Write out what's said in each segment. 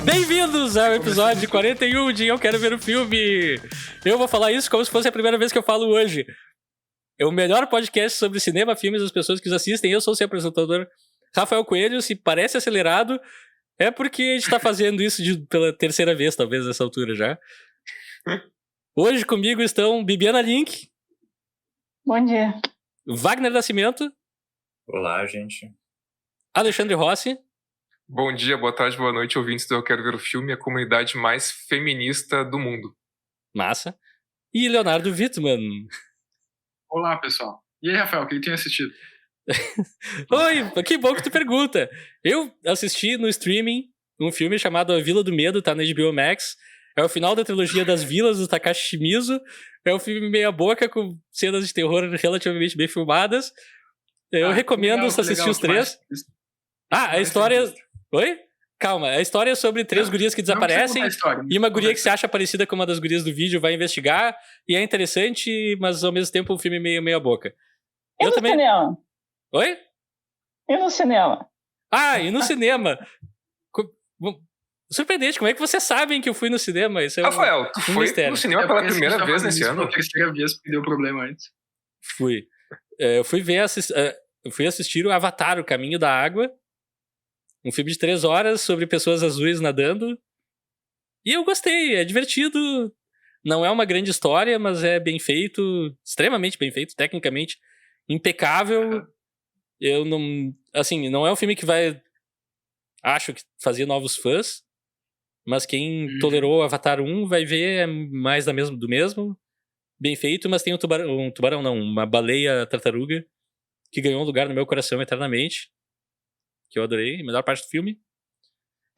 Bem-vindos ao episódio 41 de Eu Quero Ver o Filme. Eu vou falar isso como se fosse a primeira vez que eu falo hoje. É o melhor podcast sobre cinema, filmes, as pessoas que os assistem. Eu sou o seu apresentador, Rafael Coelho. Se parece acelerado, é porque a gente tá fazendo isso pela terceira vez, talvez, nessa altura já. Hoje comigo estão Bibiana Link. Bom dia. Wagner Nascimento. Olá, gente. Alexandre Rossi. Bom dia, boa tarde, boa noite, ouvintes do Eu Quero Ver o Filme, a comunidade mais feminista do mundo. Massa. E Leonardo Wittmann. Olá, pessoal. E aí, Rafael, o que tem assistido? Oi, que bom que tu pergunta. Eu assisti no streaming um filme chamado A Vila do Medo, tá na HBO Max. É o final da trilogia das Vilas, do Takashi Shimizu. É um filme meia boca, com cenas de terror relativamente bem filmadas. Eu recomendo você assistir os três. A história... Oi? Calma, a história é sobre três gurias que desaparecem e uma guria que se acha parecida com uma das gurias do vídeo vai investigar, e é interessante, mas ao mesmo tempo um filme meio meia boca. E no cinema? Oi? E no cinema? E no cinema. Surpreendente, como é que vocês sabem que eu fui no cinema? Isso é Rafael, tu foi mistério. no cinema pela primeira vez nesse ano? Pela terceira vez, porque deu problema antes. Fui. Eu fui assistir o Avatar, O Caminho da Água. Um filme de 3 horas sobre pessoas azuis nadando. E eu gostei, é divertido. Não é uma grande história, mas é bem feito. Extremamente bem feito, tecnicamente impecável. Eu não... Assim, não é um filme que vai... Acho que fazia novos fãs. Mas quem tolerou Avatar 1 vai ver mais do mesmo. Bem feito, mas tem uma baleia tartaruga que ganhou um lugar no meu coração eternamente. Que eu adorei, a melhor parte do filme.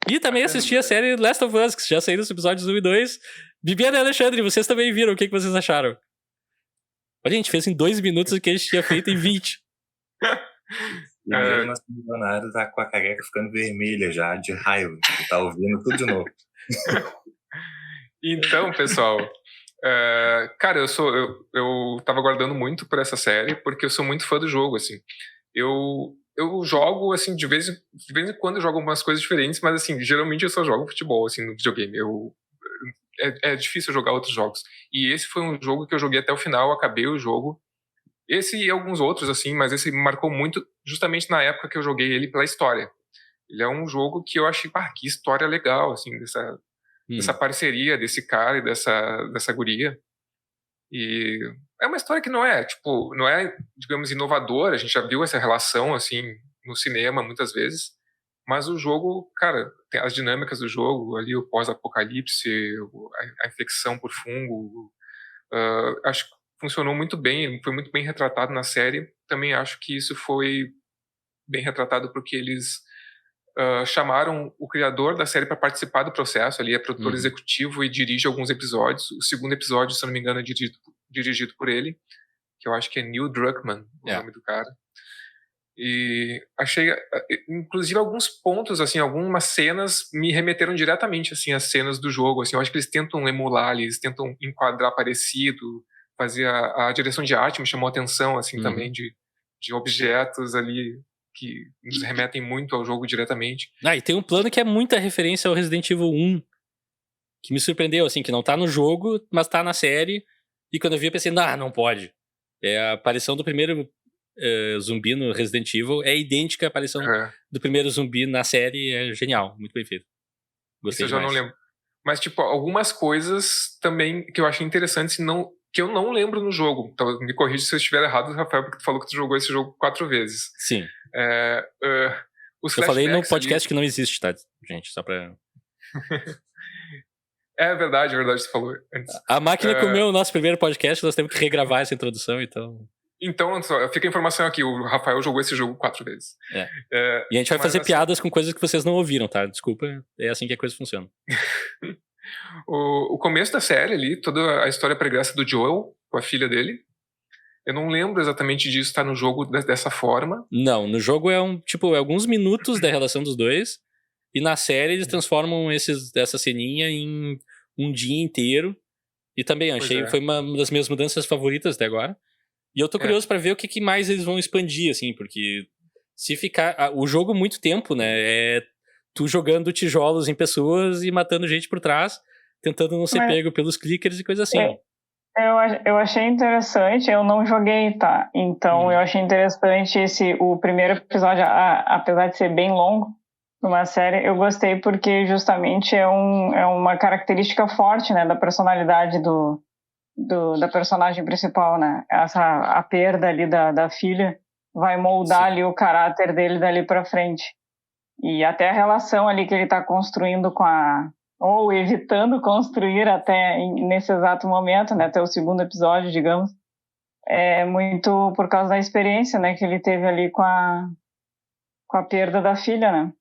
E também assisti a série Last of Us, que já saíram os episódios 1 e 2. Bibiana e Alexandre, vocês também viram, o que vocês acharam? Olha, a gente fez em 2 minutos o que a gente tinha feito em 20. E mesmo assim, o Leonardo tá com a careca ficando vermelha já, de raiva. Tá ouvindo tudo de novo. Então, pessoal, cara, eu tava aguardando muito por essa série, porque eu sou muito fã do jogo, assim. Eu jogo, assim, de vez em quando eu jogo algumas coisas diferentes, mas, assim, geralmente eu só jogo futebol, assim, no videogame. É difícil jogar outros jogos. E esse foi um jogo que eu joguei até o final, acabei o jogo. Esse e alguns outros, assim, mas esse me marcou muito justamente na época que eu joguei ele pela história. Ele é um jogo que eu achei, que história legal, assim, dessa parceria desse cara e dessa guria. E é uma história que não é, digamos, inovadora. A gente já viu essa relação, assim, no cinema muitas vezes. Mas o jogo, cara, tem as dinâmicas do jogo, ali o pós-apocalipse, a infecção por fungo. Acho que funcionou muito bem, foi muito bem retratado na série. Também acho que isso foi bem retratado porque eles chamaram o criador da série para participar do processo. Ele é produtor executivo e dirige alguns episódios. O segundo episódio, se não me engano, é dirigido por ele, que eu acho que é Neil Druckmann, o nome do cara. E achei, inclusive, alguns pontos, assim, algumas cenas me remeteram diretamente, assim, às cenas do jogo, assim. Eu acho que eles tentam emular, eles tentam enquadrar parecido, fazer a direção de arte me chamou a atenção, assim, também, de objetos ali que nos remetem muito ao jogo diretamente. E tem um plano que é muita referência ao Resident Evil 1, que me surpreendeu, assim, que não tá no jogo, mas tá na série, e quando eu vi eu pensei, não pode. A aparição do primeiro zumbi no Resident Evil é idêntica à aparição do primeiro zumbi na série, é genial, muito bem feito. Gostei Isso eu já não lembro. Mas, algumas coisas também que eu achei interessantes que eu não lembro no jogo. Então, me corrija se eu estiver errado, Rafael, porque tu falou que tu jogou esse jogo 4 vezes. Sim. Eu falei no podcast que não existe, tá, gente? Só pra... É verdade, tu falou antes. A máquina comeu o nosso primeiro podcast, nós temos que regravar essa introdução, então... Então, fica a informação aqui, o Rafael jogou esse jogo 4 vezes. E a gente vai fazer piadas com coisas que vocês não ouviram, tá? Desculpa, é assim que a coisa funciona. O começo da série ali, toda a história pregressa do Joel, com a filha dele, eu não lembro exatamente disso estar no jogo dessa forma. Não, no jogo é alguns minutos da relação dos dois, e na série eles transformam essa ceninha em um dia inteiro, e também achei, foi uma das minhas mudanças favoritas até agora. E eu tô curioso pra ver o que mais eles vão expandir, assim, porque se ficar... O jogo muito tempo, né, tu jogando tijolos em pessoas e matando gente por trás, tentando não ser Mas- pego pelos clickers e coisa assim. Eu achei interessante, eu não joguei, tá? Então eu achei interessante o primeiro episódio, apesar de ser bem longo, numa série, eu gostei porque justamente é uma característica forte, né, da personalidade da personagem principal, né? A perda ali da filha vai moldar ali o caráter dele dali pra frente. E até a relação ali que ele tá construindo ou evitando construir até nesse exato momento, né, até o segundo episódio, digamos, é muito por causa da experiência, né, que ele teve ali com a perda da filha, né?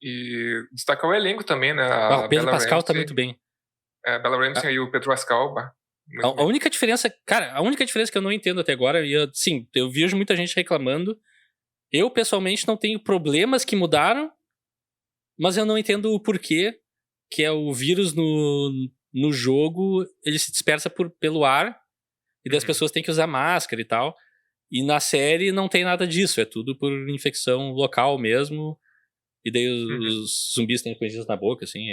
E destacar o elenco também, né? O Pedro Bella Pascal tá Ramsey, muito bem. Bella Ramsey e o Pedro Pascal. A única diferença, cara, a única diferença que eu não entendo até agora, sim, eu vejo muita gente reclamando. Eu, pessoalmente, não tenho problemas que mudaram, mas eu não entendo o porquê, que é o vírus no jogo, ele se dispersa pelo ar, e daí as pessoas têm que usar máscara e tal. E na série não tem nada disso, é tudo por infecção local mesmo, e daí os zumbis têm coisinhas na boca, assim,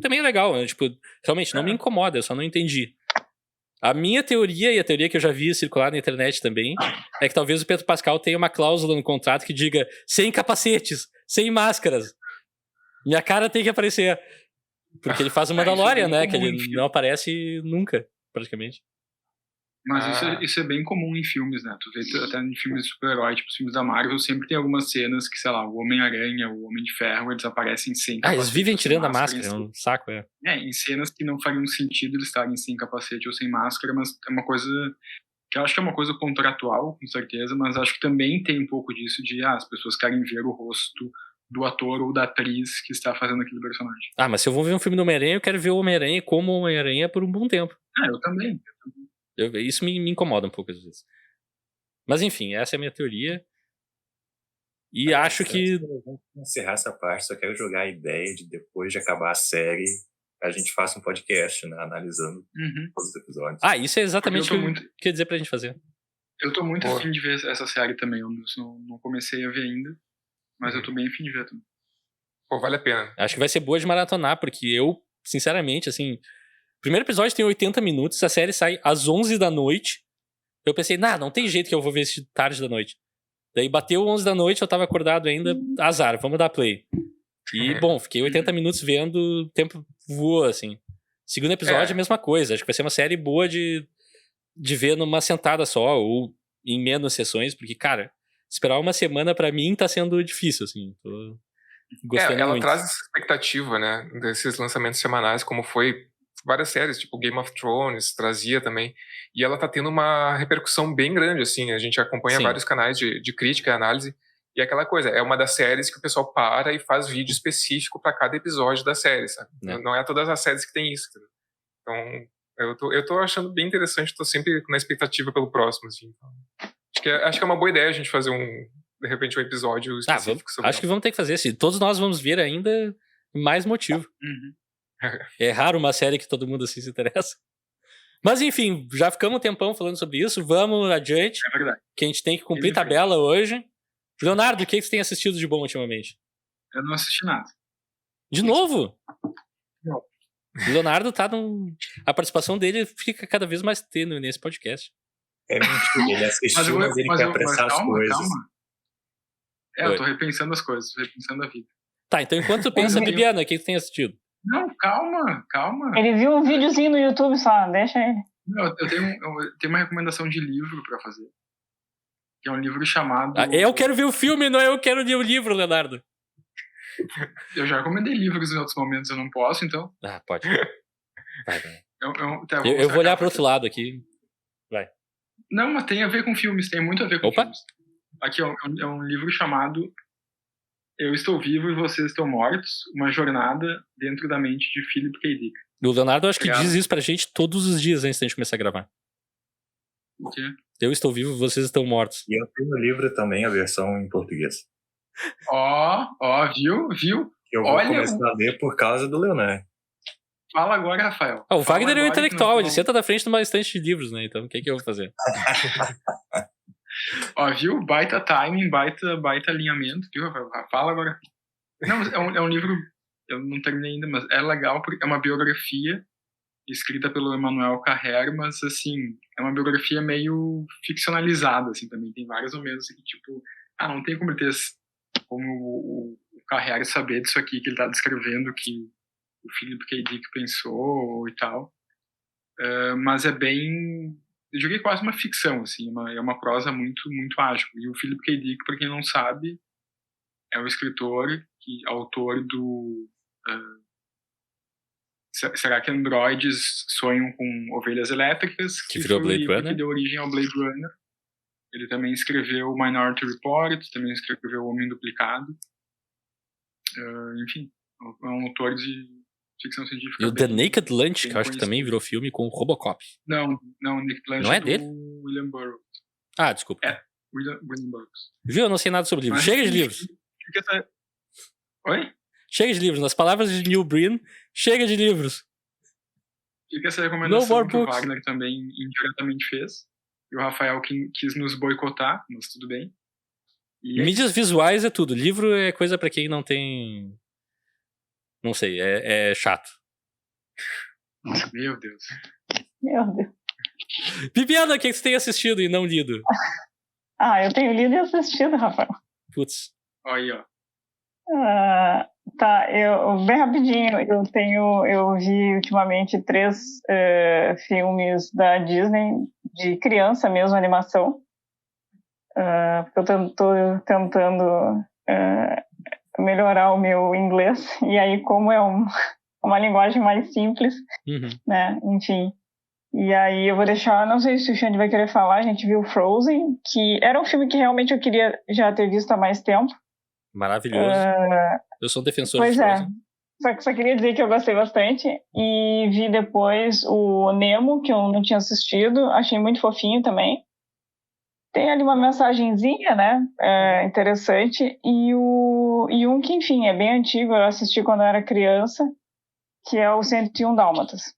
também é legal, né? Tipo, realmente não me incomoda, eu só não entendi. A minha teoria, e a teoria que eu já vi circular na internet também, é que talvez o Pedro Pascal tenha uma cláusula no contrato que diga sem capacetes, sem máscaras. Minha cara tem que aparecer. Porque ele faz o Mandalorian, né? Que ele não aparece nunca, praticamente. Mas isso é bem comum em filmes, né? Tu vê até em filmes de super-herói, tipo os filmes da Marvel, sempre tem algumas cenas que, sei lá, o Homem-Aranha, o Homem de Ferro, eles aparecem sem capacete. Eles vivem ou sem tirando a máscara, é um saco, em cenas que não fariam sentido eles estarem sem capacete ou sem máscara, mas é uma coisa que eu acho que é uma coisa contratual, com certeza, mas acho que também tem um pouco disso de, as pessoas querem ver o rosto do ator ou da atriz que está fazendo aquele personagem. Mas se eu vou ver um filme do Homem-Aranha, eu quero ver o Homem-Aranha como Homem-Aranha por um bom tempo. Eu também. Isso me incomoda um pouco às vezes. Mas enfim, essa é a minha teoria. E acho que... Vamos encerrar essa parte, só quero jogar a ideia de depois de acabar a série, a gente faça um podcast, né, analisando todos os episódios. Isso é exatamente o que eu queria dizer pra gente fazer. Eu tô muito afim de ver essa série também, eu não comecei a ver ainda, mas eu tô bem afim de ver também. Pô, vale a pena. Acho que vai ser boa de maratonar, porque eu, sinceramente, assim... O primeiro episódio tem 80 minutos, a série sai às 11 da noite. Eu pensei, não tem jeito que eu vou ver esse tarde da noite. Daí bateu 11 da noite, eu tava acordado ainda, azar, vamos dar play. E, bom, fiquei 80 minutos vendo, o tempo voou, assim. Segundo episódio, a mesma coisa. Acho que vai ser uma série boa de ver numa sentada só, ou em menos sessões, porque, cara, esperar uma semana pra mim tá sendo difícil, assim. Tô gostando ela muito. traz essa expectativa, né, desses lançamentos semanais, como foi várias séries, tipo Game of Thrones, trazia também, e ela tá tendo uma repercussão bem grande, assim, a gente acompanha vários canais de crítica e análise, e é aquela coisa, é uma das séries que o pessoal para e faz vídeo específico para cada episódio da série, sabe? Não é todas as séries que tem isso, entendeu? Então, eu tô achando bem interessante, tô sempre na expectativa pelo próximo, assim, então, acho que é uma boa ideia a gente fazer de repente um episódio específico sobre acho que vamos ter que fazer, se todos nós vamos ver ainda, mais motivo. É raro uma série que todo mundo assim se interessa. Mas enfim, já ficamos um tempão falando sobre isso. Vamos adiante. É verdade. Que a gente tem que cumprir tabela hoje. Leonardo, o que você tem assistido de bom ultimamente? Eu não assisti nada. De novo? Não. O Leonardo tá a participação dele fica cada vez mais tênue nesse podcast. É mentira, ele assistiu, mas ele quer apressar as coisas. Calma. Eu tô repensando as coisas, tô repensando a vida. Tá, então enquanto tu pensa, Bibiana, o que você tem assistido? Não, calma. Ele viu um videozinho no YouTube só, deixa ele. Não, eu tenho uma recomendação de livro pra fazer. Que é um livro chamado... Eu quero ver o filme, não eu quero ler o livro, Leonardo. Eu já recomendei livros em outros momentos, eu não posso, então... Pode. Vai. Eu vou olhar pro outro lado aqui. Vai. Não, mas tem a ver com filmes, tem muito a ver com filmes. Aqui é um livro chamado Eu Estou Vivo e Vocês Estão Mortos, uma jornada dentro da mente de Philip K. Dick. O Leonardo acho que diz isso pra gente todos os dias antes da gente começar a gravar. O quê? Eu estou vivo, vocês estão mortos. E eu tenho o livro também, a versão em português. Viu? Eu vou começar a ler por causa do Leonardo. Fala agora, Rafael. O Wagner é um intelectual, ele senta na frente de uma estante de livros, né? Então, o que eu vou fazer? Ó, viu? Baita timing, baita alinhamento. Viu? Fala agora. Não, é um livro, eu não terminei ainda, mas é legal porque é uma biografia escrita pelo Emmanuel Carrère, mas, assim, é uma biografia meio ficcionalizada, assim, também. Tem vários momentos que, tipo, não tem como o Carrère saber disso aqui que ele tá descrevendo, que o Philip K. Dick pensou e tal. Mas é bem... Eu diria quase uma ficção, assim, é uma prosa muito, muito ágil. E o Philip K. Dick, para quem não sabe, é um escritor, autor do... Será que androides sonham com ovelhas elétricas? Que virou Blade Runner? Que deu origem ao Blade Runner. Ele também escreveu Minority Report, também escreveu O Homem Duplicado. Enfim, é um autor de ficção científica. E o The Naked Lunch, que eu acho que também virou filme com o Robocop. Não, o Naked Lunch não é dele? William Burroughs. Ah, desculpa. É, William Burroughs. Viu? Eu não sei nada sobre livros. Chega de livros. Oi? Chega de livros. Nas palavras de Neil Breen, chega de livros. Fica essa recomendação que o Wagner também indiretamente fez. E o Rafael quis nos boicotar, mas tudo bem. Mídias visuais é tudo. Livro é coisa pra quem não tem... Não sei, é chato. Meu Deus. Bibiana, o que você tem assistido e não lido? Eu tenho lido e assistido, Rafael. Putz. Aí, ó. Tá, bem rapidinho, eu vi ultimamente 3 filmes da Disney, de criança mesmo, animação. Porque eu tô tentando melhorar o meu inglês, e aí como é uma linguagem mais simples, né, enfim. E aí eu vou deixar, não sei se o Xande vai querer falar, a gente viu Frozen, que era um filme que realmente eu queria já ter visto há mais tempo. Maravilhoso. Eu sou um defensor de Frozen. Pois é. Só queria dizer que eu gostei bastante. E vi depois o Nemo, que eu não tinha assistido. Achei muito fofinho também. Tem ali uma mensagenzinha, né? Interessante. E um que, enfim, é bem antigo. Eu assisti quando eu era criança. Que é o 101 Dálmatas.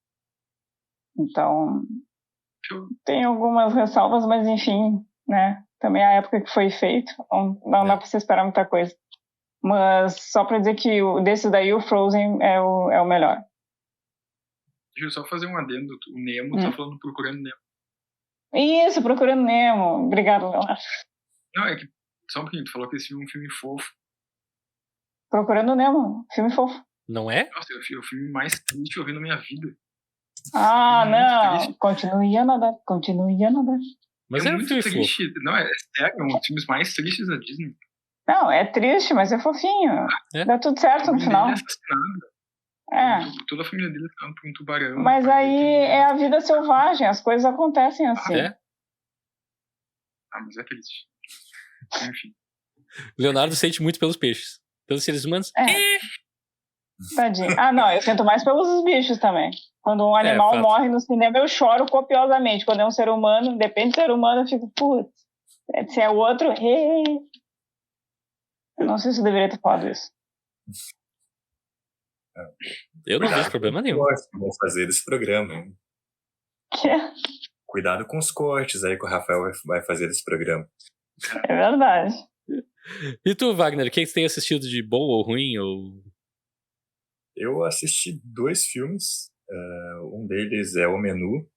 Então, tem algumas ressalvas, mas enfim, né? Também a época que foi feito. Não dá pra você esperar muita coisa. Mas só pra dizer que desses daí o Frozen é o melhor. Deixa eu só fazer um adendo. O Nemo tá falando Procurando Nemo. Isso, Procurando Nemo. Obrigado, Leonardo. Não, é que só um pouquinho, tu falou que esse filme é um filme fofo. Procurando Nemo, filme fofo. Não é? Nossa, é o filme mais triste que eu vi na minha vida. Não. Triste. Continue a nadar. Mas é um muito filme triste. fofo. Não, é sério, é um dos filmes mais tristes da Disney. Não, é triste, mas é fofinho. Dá tudo certo no final. Toda a família dele tá por um tubarão. Mas aí é a vida selvagem, as coisas acontecem assim. Mas é triste. Enfim. Leonardo sente muito pelos peixes. Pelos seres humanos. Tadinho. Não, eu sinto mais pelos bichos também. Quando um animal morre no cinema, eu choro copiosamente. Quando é um ser humano, depende do ser humano, eu fico, putz. Se é o outro, eu não sei se eu deveria ter falado isso. Eu não vejo problema nenhum. Vamos fazer desse programa, hein? Cuidado com os cortes aí que o Rafael vai fazer desse programa. É verdade. E tu, Wagner, o que você tem assistido de bom ou ruim? Eu assisti 2 filmes. Um deles é O Menu,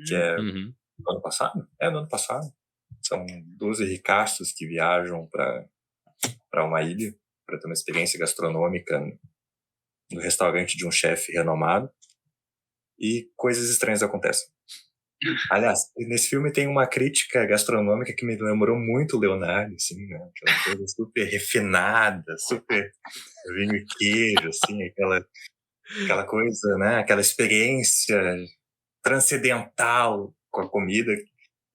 que é do ano passado? Do ano passado. São 12 ricaços que viajam para uma ilha para ter uma experiência gastronômica no restaurante de um chefe renomado, e coisas estranhas acontecem. Aliás, nesse filme tem uma crítica gastronômica que me lembrou muito o Leonardo, assim, né? Aquela coisa super refinada, super vinho e queijo, assim, aquela coisa, né? Aquela experiência transcendental com a comida.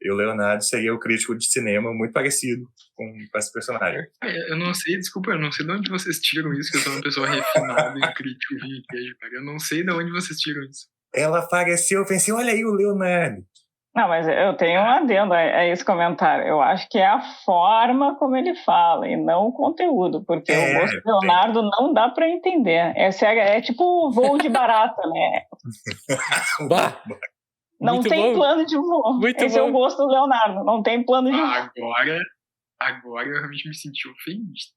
E o Leonardo seria o crítico de cinema muito parecido com esse personagem. Eu não sei, desculpa, eu não sei de onde vocês tiram isso, que eu sou uma pessoa refinada e crítico vinho e queijo, cara. Eu não sei de onde vocês tiram isso. Ela apareceu, eu pensei, olha aí o Leonardo. Não, mas eu tenho um adendo a esse comentário. Eu acho que é a forma como ele fala e não o conteúdo, porque o gosto do Leonardo não dá pra entender. É tipo voo de barata, né? Não Muito tem bom. plano de voo. Muito Esse é bom. o gosto do Leonardo. Não tem plano de voo. Agora eu realmente me senti ofendido.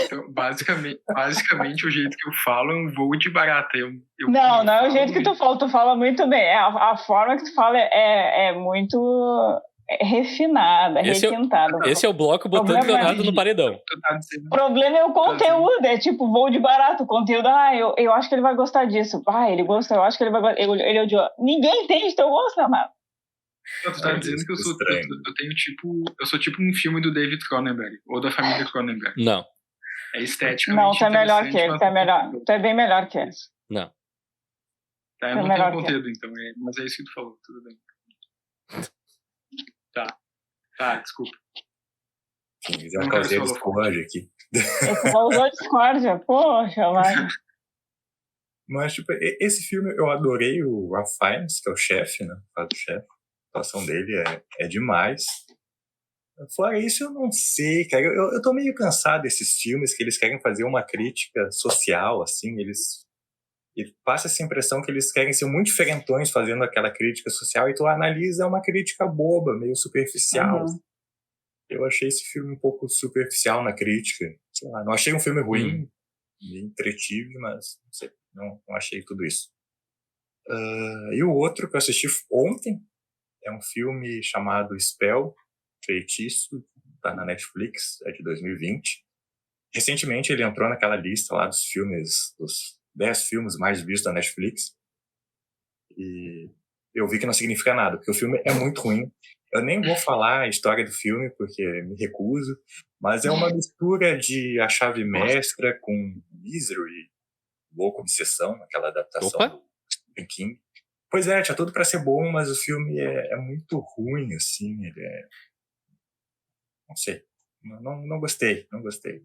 Então, basicamente o jeito que eu falo é um voo de barata. Não é o jeito que tu fala. Tu fala muito bem. A forma que tu fala é muito refinada, requintada. Esse é o bloco botando Leonardo no paredão. O problema é o conteúdo. É tipo voo de barata. O conteúdo, eu acho que ele vai gostar disso. Ele gosta, eu acho que ele vai gostar. Ele odiou. Ninguém entende teu gosto, Leonardo. Tu tá dizendo que eu sou tipo um filme do David Cronenberg, ou da família Cronenberg. Não. É esteticamente Não, tu é melhor que ele, mas tu é melhor. Tu é bem melhor que ele. Não. Tá, eu não tenho conteúdo, então, mas é isso que tu falou, tudo bem. Tá, desculpa. Sim, já causei discórdia aqui. Você causou discórdia, poxa, vai. Mas, tipo, esse filme eu adorei o Ralph Fiennes, que é o chefe, né? Faz o chefe. A atuação dele é demais. Fora isso, eu não sei, cara. Eu tô meio cansado desses filmes que eles querem fazer uma crítica social, assim. E passa essa impressão que eles querem ser muito diferentões fazendo aquela crítica social e tu analisa uma crítica boba, meio superficial. Uhum. Eu achei esse filme um pouco superficial na crítica. Sei lá, não achei um filme ruim, me entretive, mas não sei, não achei tudo isso. E o outro que eu assisti ontem é um filme chamado Spell, Feitiço, tá na Netflix, é de 2020. Recentemente ele entrou naquela lista lá dos filmes, dos 10 filmes mais vistos da Netflix. E eu vi que não significa nada, porque o filme é muito ruim. Eu nem vou falar a história do filme, porque me recuso, mas é uma mistura de A Chave Mestra com Misery, Louco Obsessão, aquela adaptação do Stephen King. Pois é, tinha tudo pra ser bom, mas o filme é muito ruim, assim, ele é... Não sei, não gostei.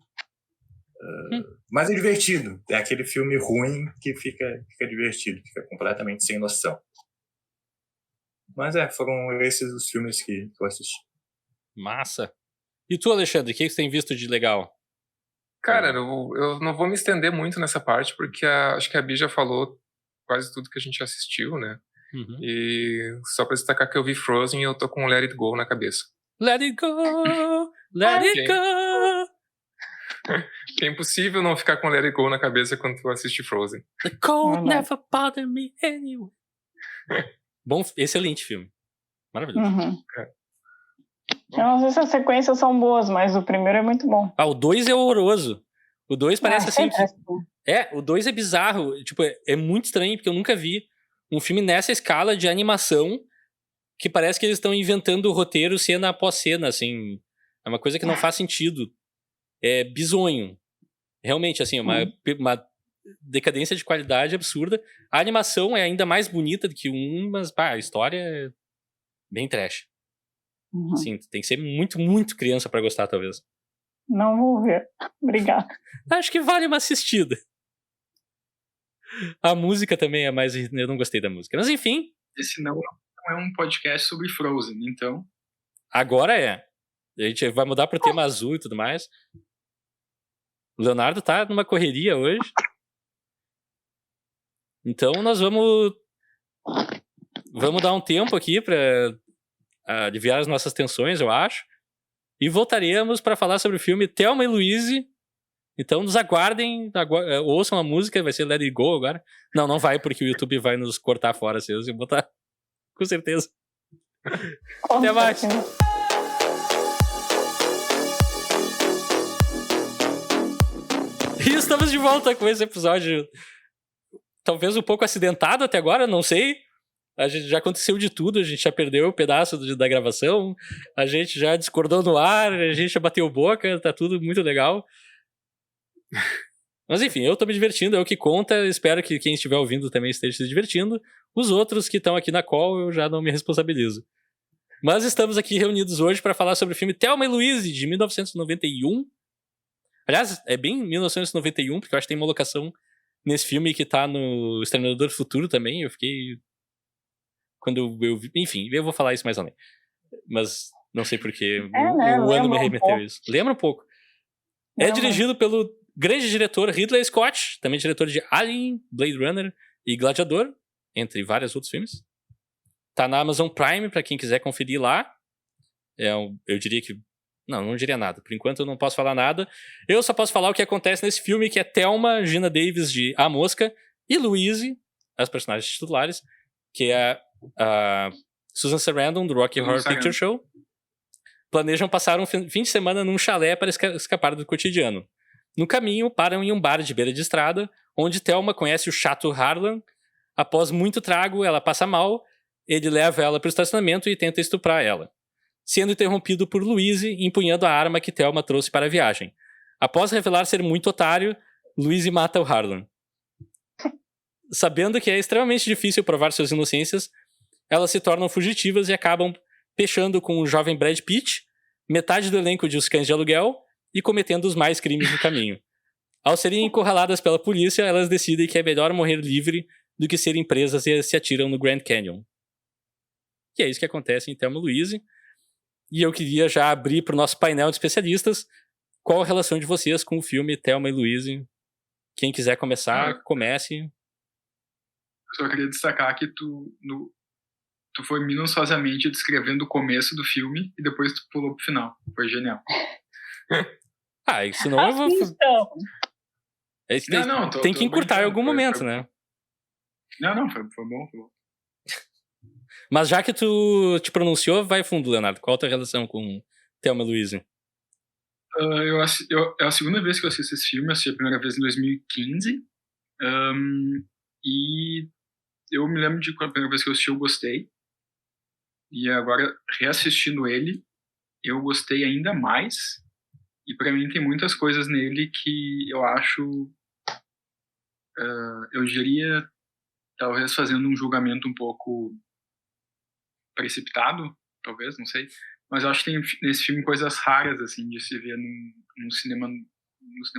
Mas é divertido, é aquele filme ruim que fica divertido, fica completamente sem noção. Mas foram esses os filmes que eu assisti. Massa. E tu, Alexandre, o que você tem visto de legal? Cara, eu não vou me estender muito nessa parte, porque acho que a Bi já falou quase tudo que a gente assistiu, né? Uhum. E só pra destacar que eu vi Frozen e eu tô com Let It Go na cabeça. Let it go! Let it go! É impossível não ficar com Let It Go na cabeça quando tu assiste Frozen. The cold never bothered me anyway. Bom, excelente filme. Maravilhoso. Uhum. Eu não sei se as sequências são boas, mas o primeiro é muito bom. O 2 é horroroso. O 2 parece assim... o 2 é bizarro. Tipo, é muito estranho, porque eu nunca vi um filme nessa escala de animação que parece que eles estão inventando o roteiro cena após cena, assim. É uma coisa que não faz sentido. É bizonho. Realmente, assim, uma decadência de qualidade absurda. A animação é ainda mais bonita do que mas a história é bem trash. Uhum. Sim, tem que ser muito, muito criança pra gostar, talvez. Não vou ver. Obrigada. Acho que vale uma assistida. A música também é mais... Eu não gostei da música. Mas, enfim... Esse não é um podcast sobre Frozen, então... Agora é. A gente vai mudar pro tema azul e tudo mais. O Leonardo tá numa correria hoje. Então nós vamos dar um tempo aqui para aliviar as nossas tensões, eu acho. E voltaremos para falar sobre o filme Thelma e Louise. Então nos aguardem, ouçam a música, vai ser Let It Go agora. Não vai, porque o YouTube vai nos cortar fora se eu botar. Com certeza. Até mais. E estamos de volta com esse episódio, talvez um pouco acidentado até agora, não sei. A gente já aconteceu de tudo, a gente já perdeu um pedaço da gravação, a gente já discordou no ar, a gente já bateu boca, tá tudo muito legal. Mas enfim, eu tô me divertindo, é o que conta, espero que quem estiver ouvindo também esteja se divertindo. Os outros que estão aqui na call eu já não me responsabilizo. Mas estamos aqui reunidos hoje para falar sobre o filme Thelma e Louise, de 1991. Aliás, é bem 1991, porque eu acho que tem uma locação nesse filme que tá no Exterminador do Futuro também. Eu fiquei... Quando eu vi... Enfim, eu vou falar isso mais além. Mas não sei porquê. O ano me remeteu isso. Lembra um pouco. É dirigido pelo grande diretor Ridley Scott, também diretor de Alien, Blade Runner e Gladiador, entre vários outros filmes. Tá na Amazon Prime, pra quem quiser conferir lá. Eu diria que... Não diria nada. Por enquanto eu não posso falar nada. Eu só posso falar o que acontece nesse filme, que é Thelma, Geena Davis de A Mosca e Louise, as personagens titulares, que é a Susan Sarandon, do Rocky Horror Picture Show, planejam passar um fim de semana num chalé para escapar do cotidiano. No caminho, param em um bar de beira de estrada, onde Thelma conhece o chato Harlan. Após muito trago, ela passa mal, ele leva ela para o estacionamento e tenta estuprar ela, sendo interrompido por Louise empunhando a arma que Thelma trouxe para a viagem. Após revelar ser muito otário, Louise mata o Harlan. Sabendo que é extremamente difícil provar suas inocências, elas se tornam fugitivas e acabam pechando com o jovem Brad Pitt, metade do elenco de Os Cães de Aluguel, e cometendo os mais crimes no caminho. Ao serem encurraladas pela polícia, elas decidem que é melhor morrer livre do que serem presas e se atiram no Grand Canyon. E é isso que acontece em Thelma e Louise. E eu queria já abrir para o nosso painel de especialistas qual a relação de vocês com o filme Thelma e Louise. Quem quiser começar, comece. Eu só queria destacar que tu foi minuciosamente descrevendo o começo do filme e depois tu pulou pro final. Foi genial. Senão eu vou... Tem que encurtar em algum momento, né? Não, foi bom. Mas já que tu te pronunciou, vai fundo, Leonardo. Qual a tua relação com Thelma e Louise? É a segunda vez que eu assisto esse filme. Eu assisti a primeira vez em 2015. E eu me lembro de quando a primeira vez que eu assisti, eu gostei. E agora, reassistindo ele, eu gostei ainda mais. E pra mim tem muitas coisas nele que eu acho... eu diria, talvez fazendo um julgamento um pouco precipitado, talvez, não sei. Mas eu acho que tem nesse filme coisas raras, assim, de se ver num cinema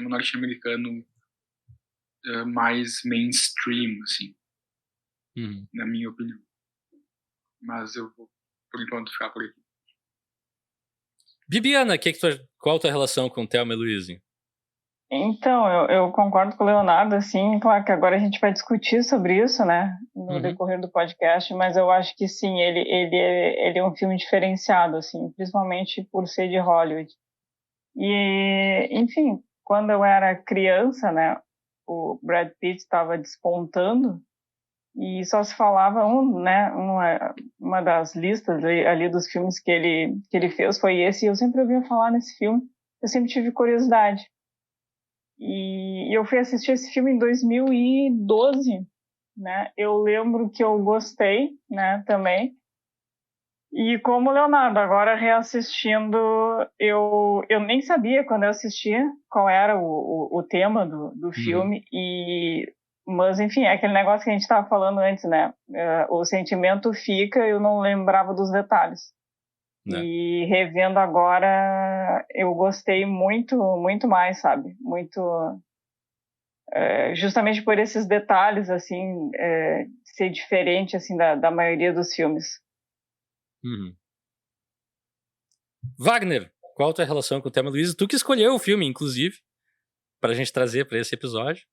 norte-americano mais mainstream, assim, na minha opinião. Mas eu vou, por enquanto, ficar por aqui. Bibiana, qual a tua relação com Thelma e Louise? Então, eu concordo com o Leonardo, assim, claro que agora a gente vai discutir sobre isso, né, no decorrer do podcast, mas eu acho que sim, ele é um filme diferenciado, assim, principalmente por ser de Hollywood. E, enfim, quando eu era criança, né, o Brad Pitt estava despontando e só se falava uma das listas ali dos filmes que ele fez foi esse, e eu sempre ouvia falar nesse filme, eu sempre tive curiosidade. E eu fui assistir esse filme em 2012, né? Eu lembro que eu gostei, né, também. E como o Leonardo, agora reassistindo, eu nem sabia quando eu assistia qual era o tema do filme. Mas, enfim, é aquele negócio que a gente estava falando antes, né? O sentimento fica, eu não lembrava dos detalhes. E revendo agora, eu gostei muito, muito mais, sabe? Muito... justamente por esses detalhes, assim, ser diferente, assim, da maioria dos filmes. Wagner, qual a tua relação com o Thelma e Louise? Tu que escolheu o filme, inclusive, pra gente trazer pra esse episódio.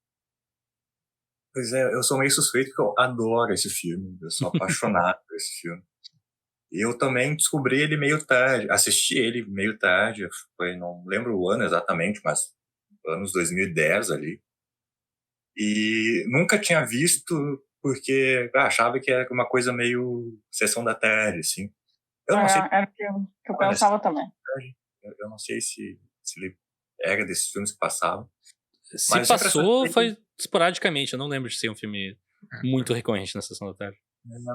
Pois é, eu sou meio suspeito porque eu adoro esse filme. Eu sou apaixonado por esse filme. Eu também descobri ele meio tarde, assisti ele meio tarde, não lembro o ano exatamente, mas anos 2010 ali. E nunca tinha visto porque achava que era uma coisa meio Sessão da Tarde, assim. Eu não sei. Era o que eu pensava também. Eu não sei se ele era desses filmes que passavam. Se passou, foi esporadicamente. Eu não lembro de ser um filme muito recorrente na Sessão da Tarde.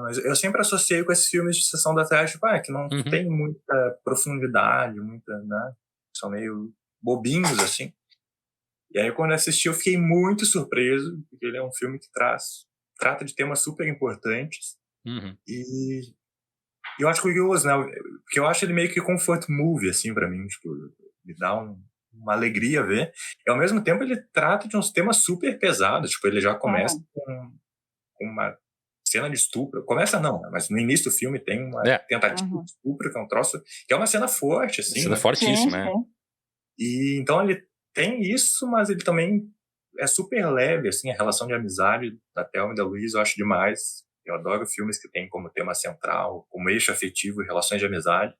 Mas eu sempre associei com esses filmes de Sessão da Tarde, que não tem muita profundidade, né? São meio bobinhos, assim. E aí, quando eu assisti, eu fiquei muito surpreso, porque ele é um filme que trata de temas super importantes. E eu acho curioso, né? Porque eu acho ele meio que comfort movie, assim, pra mim. Tipo, me dá uma alegria ver. E, ao mesmo tempo, ele trata de uns temas super pesados. Tipo, ele já começa com uma cena de estupro. Começa não, mas no início do filme tem uma tentativa de estupro, que é um troço... Que é uma cena forte, assim. Cena fortíssima, né? E então ele tem isso, mas ele também é super leve, assim, a relação de amizade da Thelma e da Louise, eu acho demais. Eu adoro filmes que têm como tema central, como eixo afetivo, relações de amizade.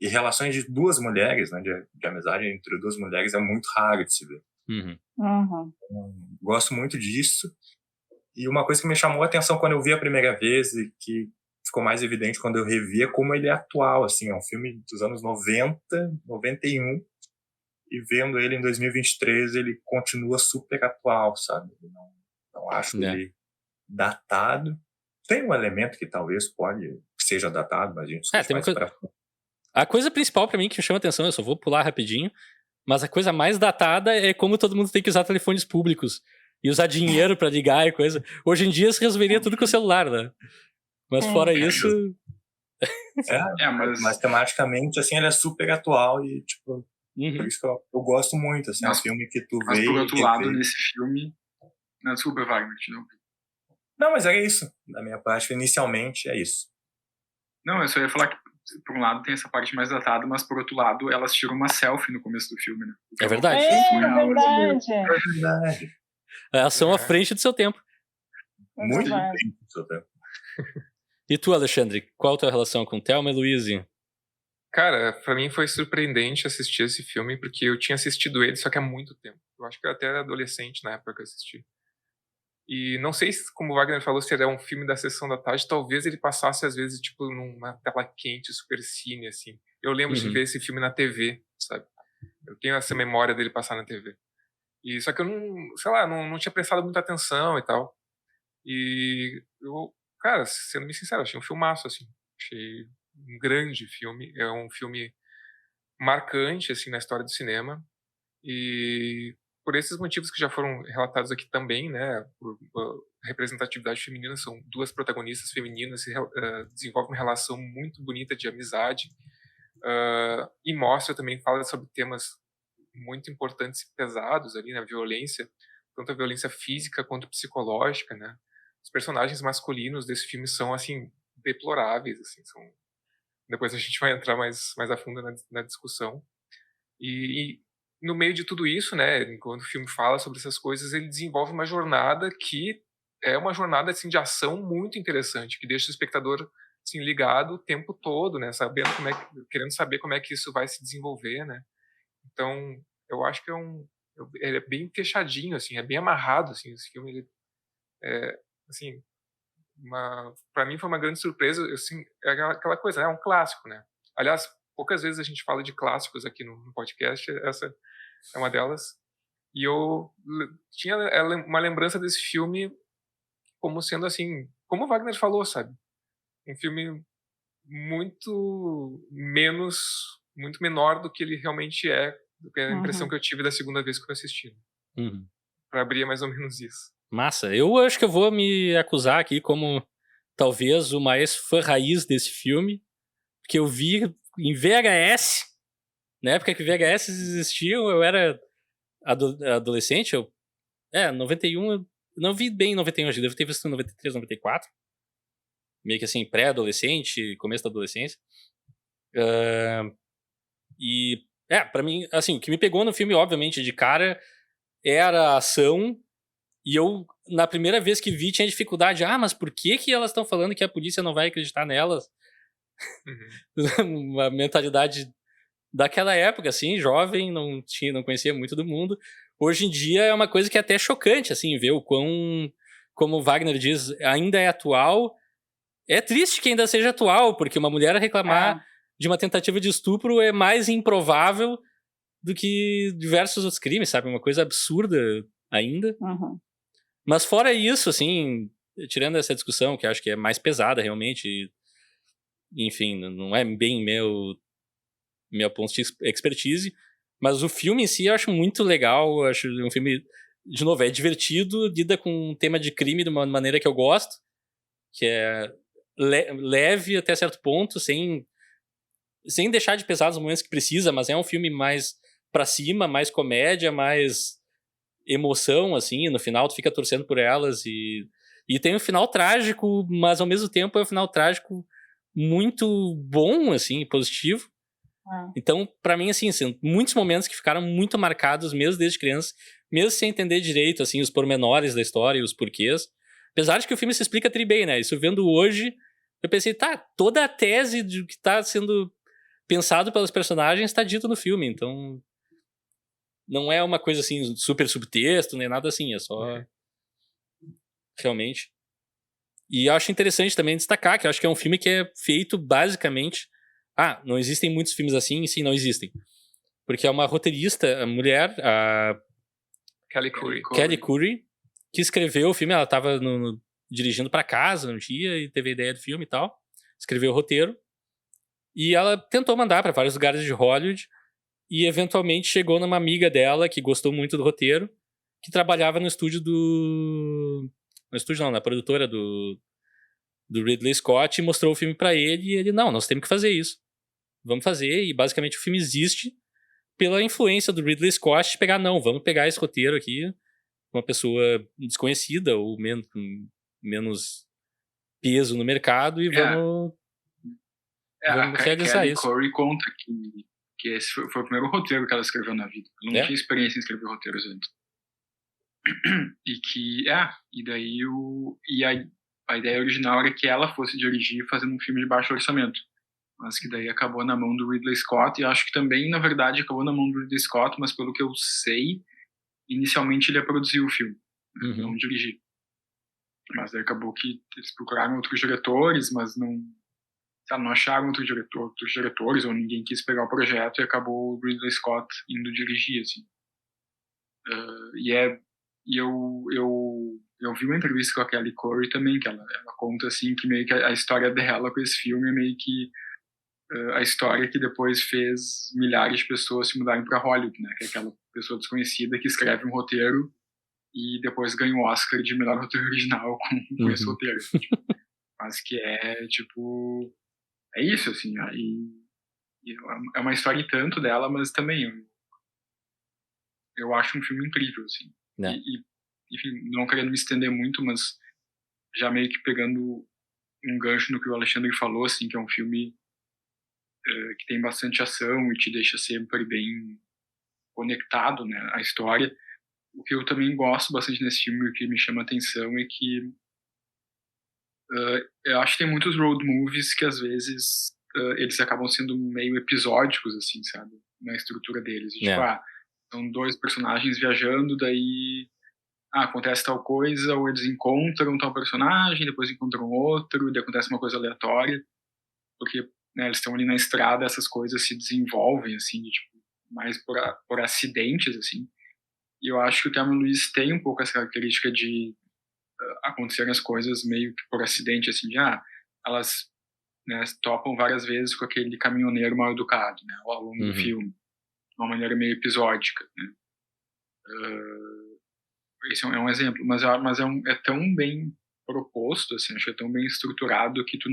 E relações de duas mulheres, né, de amizade entre duas mulheres, é muito raro de se ver. Gosto muito disso. E uma coisa que me chamou a atenção quando eu vi a primeira vez e que ficou mais evidente quando eu revi é como ele é atual. Assim, é um filme dos anos 90, 91, e vendo ele em 2023, ele continua super atual, sabe? Não acho ele datado. Tem um elemento que talvez seja datado, mas a gente discute mais pra frente. A coisa principal pra mim que me chama atenção, eu só vou pular rapidinho, mas a coisa mais datada é como todo mundo tem que usar telefones públicos e usar dinheiro pra ligar e coisa. Hoje em dia se resolveria tudo com o celular, né? Mas fora isso... Mas tematicamente, assim, ele é super atual e, tipo, por isso que eu gosto muito, assim, é um filme que tu vê... Mas, por outro lado, nesse filme... Não, desculpa, Wagner, Não, mas é isso. Da minha parte, inicialmente, é isso. Não, eu só ia falar que, por um lado, tem essa parte mais datada, mas, por outro lado, elas tiram uma selfie no começo do filme, né? É verdade. É verdade. Elas são à frente do seu tempo. Muito à frente do seu tempo. E tu, Alexandre, qual a tua relação com Thelma e Louise? Cara, pra mim foi surpreendente assistir esse filme, porque eu tinha assistido ele, só que há muito tempo. Eu acho que eu até era adolescente na época que eu assisti. E não sei se, como o Wagner falou, se ele é um filme da Sessão da Tarde, talvez ele passasse, às vezes, tipo, numa tela quente, super cine, assim. Eu lembro de ver esse filme na TV, sabe? Eu tenho essa memória dele passar na TV. E só que eu não tinha prestado muita atenção e tal. E eu, cara, sendo bem sincero, achei um filmaço, assim. Achei um grande filme. É um filme marcante, assim, na história do cinema. E por esses motivos que já foram relatados aqui também, né, por representatividade feminina, são duas protagonistas femininas que desenvolvem uma relação muito bonita de amizade, e mostra também, fala sobre temas muito importantes e pesados ali, na violência, tanto a violência física quanto psicológica, né. Os personagens masculinos desse filme são, assim, deploráveis, assim, depois a gente vai entrar mais a fundo na discussão. E no meio de tudo isso, né, enquanto o filme fala sobre essas coisas, ele desenvolve uma jornada que é uma jornada, assim, de ação muito interessante, que deixa o espectador, assim, ligado o tempo todo, né, querendo saber como é que isso vai se desenvolver, né. Então, eu acho que ele é bem fechadinho, assim, é bem amarrado, assim, esse filme. Ele assim, para mim foi uma grande surpresa, assim, é aquela coisa, né, é um clássico, né. Aliás, poucas vezes a gente fala de clássicos aqui no podcast, essa é uma delas. E eu tinha uma lembrança desse filme como sendo, assim, como o Wagner falou, sabe? Um filme muito menor do que ele realmente é, do que a impressão que eu tive da segunda vez que eu assisti. Pra abrir mais ou menos isso. Massa. Eu acho que eu vou me acusar aqui como talvez o mais fã raiz desse filme, porque eu vi em VHS, na época que VHS existiam, eu era adolescente, 91, eu não vi bem em 91, eu devo ter visto em 93, 94, meio que assim, pré-adolescente, começo da adolescência. E, pra mim, assim, o que me pegou no filme, obviamente, de cara, era a ação, e eu, na primeira vez que vi, tinha dificuldade, mas por que elas estão falando que a polícia não vai acreditar nelas? Uma mentalidade daquela época, assim, jovem, não conhecia muito do mundo. Hoje em dia é uma coisa que é até chocante, assim, ver o quão, como o Wagner diz, ainda é atual. É triste que ainda seja atual, porque uma mulher reclamar de uma tentativa de estupro é mais improvável do que diversos outros crimes, sabe? Uma coisa absurda ainda. Mas fora isso, assim, tirando essa discussão, que eu acho que é mais pesada realmente, enfim, não é bem meu ponto de expertise, mas o filme em si eu acho muito legal, eu acho um filme, de novo, é divertido, lida com um tema de crime de uma maneira que eu gosto, que é leve até certo ponto, sem deixar de pesar nos momentos que precisa, mas é um filme mais pra cima, mais comédia, mais emoção, assim, no final tu fica torcendo por elas, e tem um final trágico, mas ao mesmo tempo é um final trágico muito bom, assim, positivo. Então, pra mim, assim, são muitos momentos que ficaram muito marcados, mesmo desde criança, mesmo sem entender direito, assim, os pormenores da história e os porquês. Apesar de que o filme se explica tri bem, né? Isso vendo hoje, eu pensei, toda a tese de que tá sendo pensado pelos personagens tá dito no filme, então não é uma coisa assim, super subtexto, nem nada assim, é só realmente. E eu acho interessante também destacar que eu acho que é um filme que é feito basicamente... não existem muitos filmes assim, sim, não existem. Porque é uma roteirista, a mulher, a Kelly Curry, que escreveu o filme. Ela estava dirigindo para casa um dia e teve a ideia do filme e tal. Escreveu o roteiro. E ela tentou mandar para vários lugares de Hollywood e eventualmente chegou numa amiga dela que gostou muito do roteiro, que trabalhava no estúdio No estúdio não, na produtora do Ridley Scott, e mostrou o filme para ele e ele, não, nós temos que fazer isso. Vamos fazer, e basicamente o filme existe pela influência do Ridley Scott de pegar, vamos pegar esse roteiro aqui, uma pessoa desconhecida ou menos peso no mercado e vamos realizar isso. A Kelly Curry conta que esse foi o primeiro roteiro que ela escreveu na vida. Ela não tinha experiência em escrever roteiros antes. E daí a ideia original era que ela fosse dirigir fazendo um filme de baixo orçamento. Mas que daí acabou na mão do Ridley Scott, e acho que também, na verdade, acabou na mão do Ridley Scott, mas pelo que eu sei, inicialmente ele ia produzir o filme, não dirigir. Mas daí acabou que eles procuraram outros diretores, mas não acharam outros diretores, ou ninguém quis pegar o projeto, e acabou o Ridley Scott indo dirigir, assim. Eu vi uma entrevista com a Kelly Curry também, que ela conta, assim, que meio que a história dela com esse filme é meio que a história que depois fez milhares de pessoas se mudarem para Hollywood, né? Que é aquela pessoa desconhecida que escreve um roteiro e depois ganha o Oscar de melhor roteiro original com esse roteiro. Mas que é, tipo... É isso, assim. É uma história e tanto dela, mas também eu acho um filme incrível, assim. Enfim, não querendo me estender muito, mas já meio que pegando um gancho no que o Alexandre falou, assim, que é um filme que tem bastante ação e te deixa sempre bem conectado, né, à história. O que eu também gosto bastante nesse filme, o que me chama a atenção é que eu acho que tem muitos road movies que às vezes eles acabam sendo meio episódicos, assim, sabe, na estrutura deles. E, tipo, são dois personagens viajando, daí acontece tal coisa, ou eles encontram tal personagem, depois encontram outro, e daí acontece uma coisa aleatória, porque, né, eles estão ali na estrada, essas coisas se desenvolvem, assim, de, tipo, mais por acidentes, assim. E eu acho que o Thelma e Louise tem um pouco essa característica de acontecerem as coisas meio que por acidente, assim, de, elas, né, topam várias vezes com aquele caminhoneiro mal educado, né, ao longo do filme, de uma maneira meio episódica, né. Esse é um exemplo, mas é tão bem proposto, assim, acho que é tão bem estruturado que tu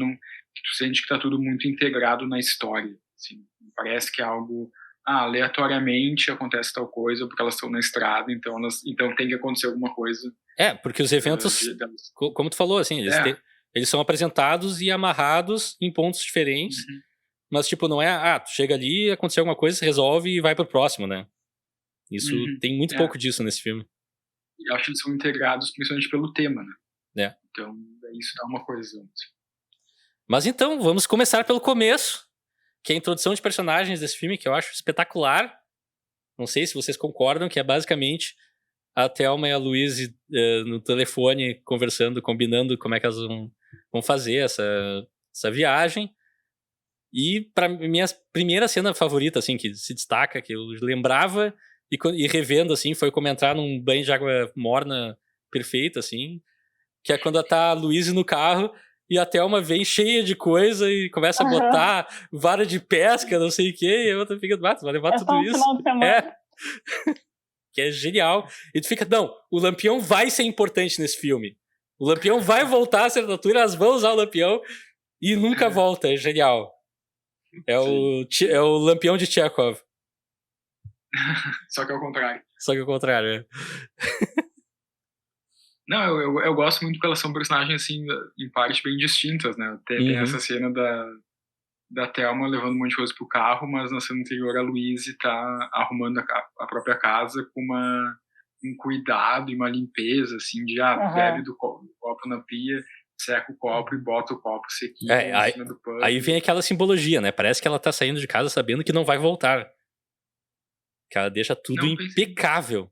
sente que tá tudo muito integrado na história, assim. Parece que é algo, aleatoriamente acontece tal coisa porque elas estão na estrada, então tem que acontecer alguma coisa. Porque os eventos, como tu falou, assim, eles são apresentados e amarrados em pontos diferentes, mas, tipo, não é, tu chega ali, aconteceu alguma coisa, se resolve e vai pro próximo, né? Isso tem muito pouco disso nesse filme. E acho que eles são integrados principalmente pelo tema, né? É. Então, isso dá uma coesão, assim. Mas então, vamos começar pelo começo, que é a introdução de personagens desse filme, que eu acho espetacular. Não sei se vocês concordam, que é basicamente a Thelma e a Louise no telefone, conversando, combinando como é que elas vão fazer essa viagem. E para minha primeira cena favorita, assim, que se destaca, que eu lembrava e revendo, assim, foi como entrar num banho de água morna perfeito, assim, que é quando tá a Louise no carro e a Thelma vem cheia de coisa e começa a botar vara de pesca, não sei o quê, e a outra fica, vai levar tudo isso. Final de semana. Que é genial. E tu fica, não, o Lampião vai ser importante nesse filme. O Lampião vai voltar a ser altura, elas vão usar o Lampião e nunca volta, é genial. É o Lampião de Chekhov. Só que é o contrário. É. Não, eu gosto muito porque elas são personagens, assim, em parte bem distintas, né? Tem essa cena da Thelma levando um monte de coisa pro carro, mas na cena anterior a Louise tá arrumando a própria casa com uma um cuidado e uma limpeza, assim, de bebe do copo na pia, seca o copo e bota o copo sequinho em cima do pano. Aí vem aquela simbologia, né? Parece que ela tá saindo de casa sabendo que não vai voltar. Que ela deixa tudo impecável.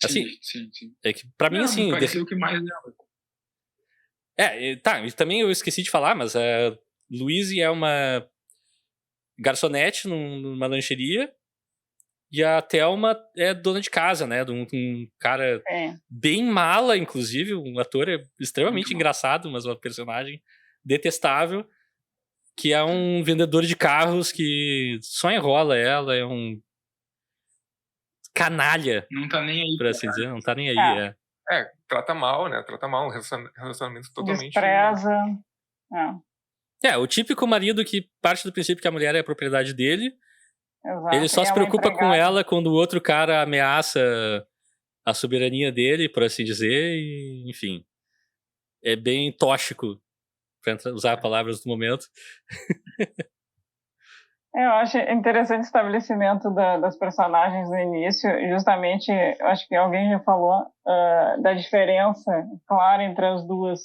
Assim, sim. É que pra mim, assim... Pareceu o que mais dela. Tá, e também eu esqueci de falar, mas a Louise é uma garçonete numa lancheria e a Thelma é dona de casa, né? De um cara bem mala, inclusive, um ator extremamente engraçado, mas uma personagem detestável, que é um vendedor de carros que só enrola ela, é um canalha. Não tá nem aí. Por assim dizer, não tá nem aí, trata mal, né? Trata mal um relacionamento totalmente... Despreza. O típico marido que parte do princípio que a mulher é a propriedade dele. Exato. Ele só se preocupa com ela quando o outro cara ameaça a soberania dele, por assim dizer, e, enfim. É bem tóxico, pra usar palavras do momento. Eu acho interessante o estabelecimento das personagens no início. Justamente, acho que alguém já falou da diferença clara entre as duas.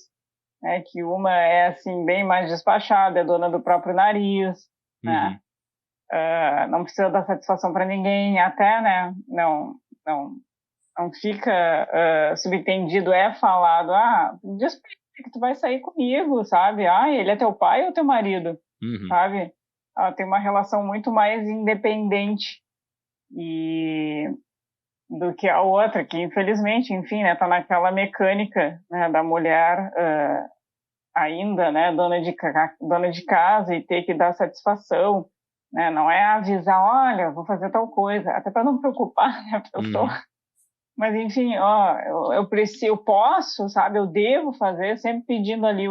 Né? Que uma é assim, bem mais despachada, é dona do próprio nariz, né? Não precisa dar satisfação para ninguém, até, né? Não fica subentendido, é falado, diz que tu vai sair comigo, sabe? Ele é teu pai ou teu marido, sabe? Ela tem uma relação muito mais independente do que a outra, que infelizmente, enfim, né, tá naquela mecânica, né, da mulher ainda, né, dona de casa e ter que dar satisfação, né, não é avisar, olha, vou fazer tal coisa, até para não preocupar, né, a pessoa. Mas enfim, eu posso, sabe, eu devo fazer, sempre pedindo ali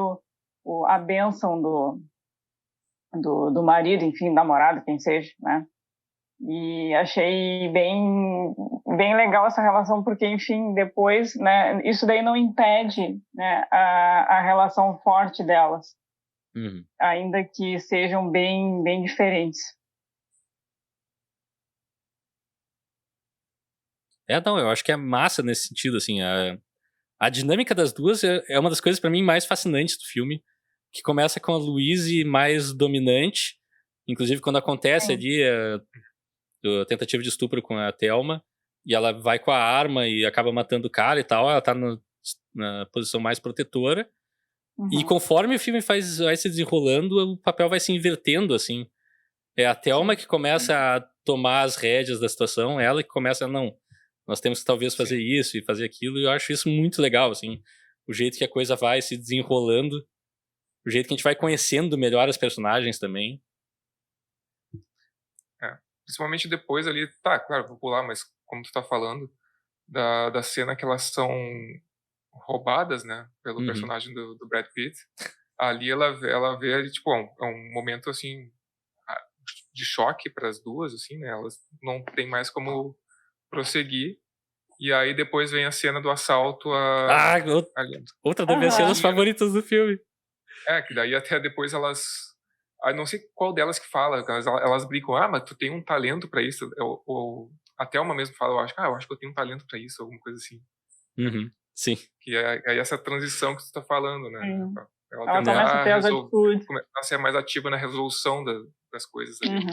a bênção do marido, enfim, namorado, quem seja, né? E achei bem, bem legal essa relação, porque, enfim, depois, né, isso daí não impede, né, a relação forte delas, ainda que sejam bem, bem diferentes. Eu acho que é massa nesse sentido, assim, a dinâmica das duas é uma das coisas pra mim mais fascinantes do filme, que começa com a Louise mais dominante, inclusive quando acontece ali a tentativa de estupro com a Thelma, e ela vai com a arma e acaba matando o cara e tal, ela tá na posição mais protetora, e conforme o filme vai se desenrolando, o papel vai se invertendo, assim. É a Thelma que começa a tomar as rédeas da situação, ela que começa nós temos que talvez fazer isso e fazer aquilo, e eu acho isso muito legal, assim, o jeito que a coisa vai se desenrolando, o jeito que a gente vai conhecendo melhor as personagens também. Principalmente depois ali, claro, vou pular, mas como tu tá falando, da cena que elas são roubadas, né, pelo personagem do Brad Pitt, ali ela vê ali, tipo, é um momento, assim, de choque para as duas, assim, né, elas não tem mais como prosseguir, e aí depois vem a cena do assalto outra das minhas cenas favoritas do filme. Que daí até depois elas... não sei qual delas que fala, elas brincam, mas tu tem um talento pra isso, ou a Thelma mesmo fala, eu acho que eu tenho um talento pra isso, alguma coisa assim. Sim. Que é essa transição que tu tá falando, né? Ela começa a ter as atitudes. Começa a ser mais ativa na resolução das coisas ali.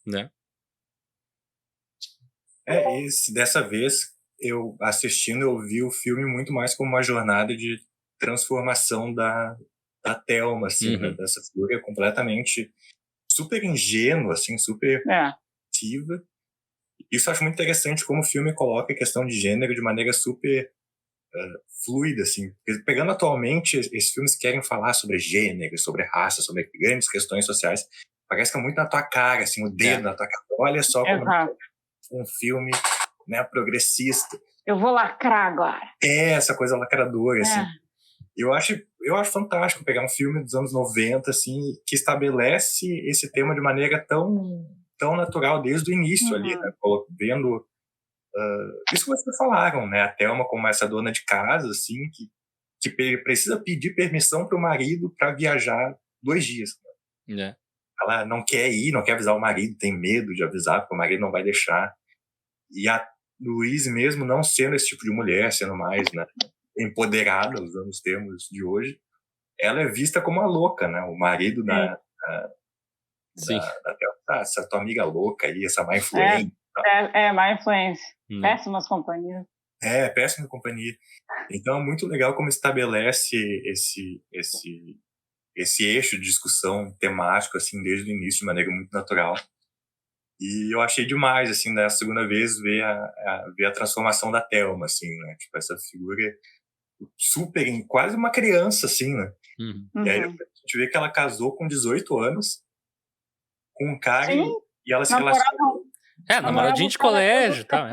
Né? Dessa vez, eu assistindo, eu vi o filme muito mais como uma jornada de transformação da Thelma, assim, né? Dessa figura completamente super ingênua, assim, super ativa. Isso eu acho muito interessante como o filme coloca a questão de gênero de maneira super fluida, assim. Porque pegando atualmente, esses filmes querem falar sobre gênero, sobre raça, sobre grandes questões sociais. Parece que é muito na tua cara, assim, o dedo na tua cara. Olha só como um filme, né, progressista. Eu vou lacrar agora. Essa coisa lacradora, assim. Eu acho fantástico pegar um filme dos anos 90, assim, que estabelece esse tema de maneira tão natural desde o início ali, né? Vendo isso que vocês falaram, né? A Thelma como essa dona de casa, assim, que precisa pedir permissão para o marido para viajar 2 dias. Né? Ela não quer ir, não quer avisar o marido, tem medo de avisar, porque o marido não vai deixar. E Louise, mesmo não sendo esse tipo de mulher, sendo mais, né, empoderada, usando os termos de hoje, ela é vista como a louca, né? O marido da essa tua amiga louca aí, essa má influência. Má influência. Péssimas companhias. Péssima companhia. Então é muito legal como estabelece esse eixo de discussão temático, assim, desde o início, de maneira muito natural. E eu achei demais, assim, da segunda vez, ver a transformação da Thelma, assim, né? Tipo, essa figura super, quase uma criança, assim, né? E aí a gente vê que ela casou com 18 anos, com um cara, e ela se relacionou. Namoradinho de colégio, tá?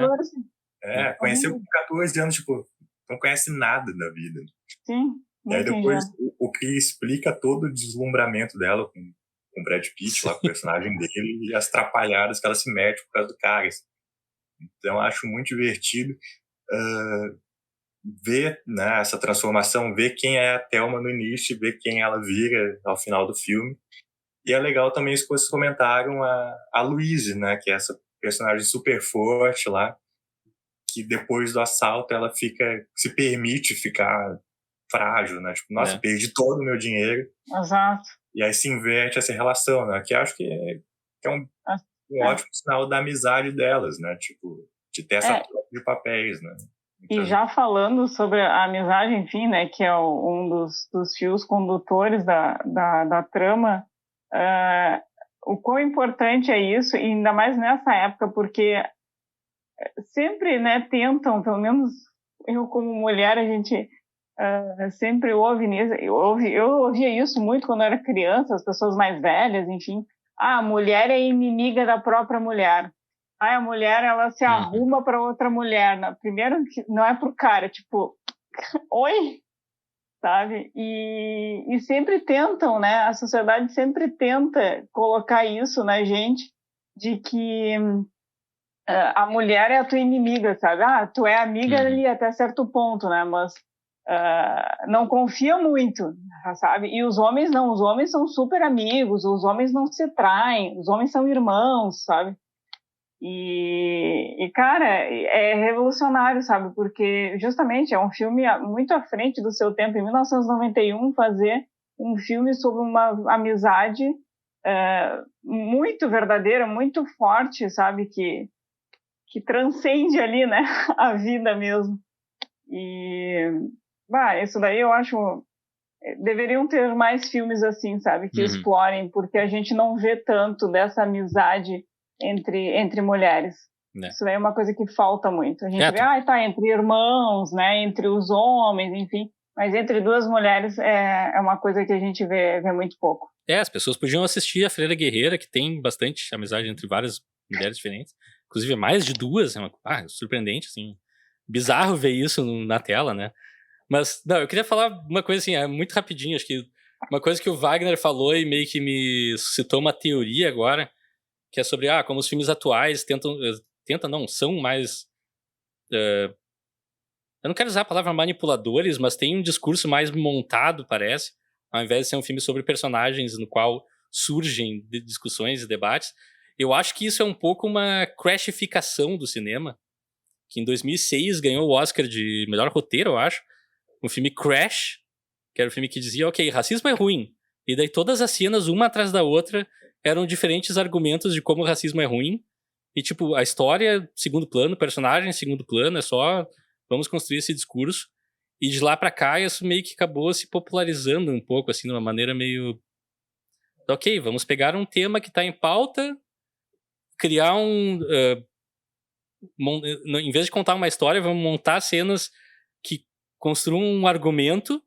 Conheceu com 14 anos, tipo, não conhece nada da vida. Sim. E aí depois o que explica todo o deslumbramento dela com o Brad Pitt, lá, com o personagem dele, e as trapalhadas que ela se mete por causa do cara. Assim. Então, acho muito divertido ver, né, essa transformação, ver quem é a Thelma no início, ver quem ela vira ao final do filme. E é legal também isso que vocês comentaram, a Louise, né, que é essa personagem super forte lá, que depois do assalto ela se permite ficar frágil, né? Tipo, nossa, perdi todo o meu dinheiro. Exato. E aí se inverte essa relação, né? Que acho que é um ótimo sinal da amizade delas, né? Tipo, de ter essa troca de papéis, né? Então... E já falando sobre a amizade, enfim, né? Que é um dos fios condutores da trama, o quão importante é isso, e ainda mais nessa época, porque sempre, né, tentam, pelo menos eu como mulher, a gente sempre ouve nisso, eu ouvia isso muito quando eu era criança, as pessoas mais velhas, enfim, a mulher é inimiga da própria mulher, a mulher, ela se arruma para outra mulher, primeiro, não é pro cara, tipo, oi, sabe, e sempre tentam, né, a sociedade sempre tenta colocar isso na gente, de que a mulher é a tua inimiga, sabe? Tu é amiga ali até certo ponto, né? Mas não confia muito, sabe? E os homens não, os homens são super amigos, os homens não se traem, os homens são irmãos, sabe? E cara, é revolucionário, sabe? Porque justamente é um filme muito à frente do seu tempo. Em 1991, fazer um filme sobre uma amizade muito verdadeira, muito forte, sabe? Que transcende ali, né, a vida mesmo. E, isso daí eu acho... Deveriam ter mais filmes assim, sabe, que explorem, porque a gente não vê tanto dessa amizade entre mulheres. Isso daí é uma coisa que falta muito. A gente vê, entre irmãos, né, entre os homens, enfim, mas entre duas mulheres é uma coisa que a gente vê muito pouco. As pessoas podiam assistir a Freira Guerreira, que tem bastante amizade entre várias mulheres diferentes. Inclusive, mais de duas, surpreendente, assim. Bizarro ver isso na tela, né? Mas, não, eu queria falar uma coisa, assim, muito rapidinho, acho que uma coisa que o Wagner falou e meio que me suscitou uma teoria agora, que é sobre, como os filmes atuais são mais... eu não quero usar a palavra manipuladores, mas tem um discurso mais montado, parece, ao invés de ser um filme sobre personagens no qual surgem discussões e debates. Eu acho que isso é um pouco uma crashificação do cinema, que em 2006 ganhou o Oscar de melhor roteiro, eu acho, o filme Crash, que era um filme que dizia, ok, racismo é ruim, e daí todas as cenas, uma atrás da outra, eram diferentes argumentos de como o racismo é ruim, e tipo, a história, segundo plano, o personagem, segundo plano, é só, vamos construir esse discurso, e de lá pra cá, isso meio que acabou se popularizando um pouco, assim, de uma maneira meio... Ok, vamos pegar um tema que tá em pauta, criar em vez de contar uma história, vamos montar cenas que construam um argumento,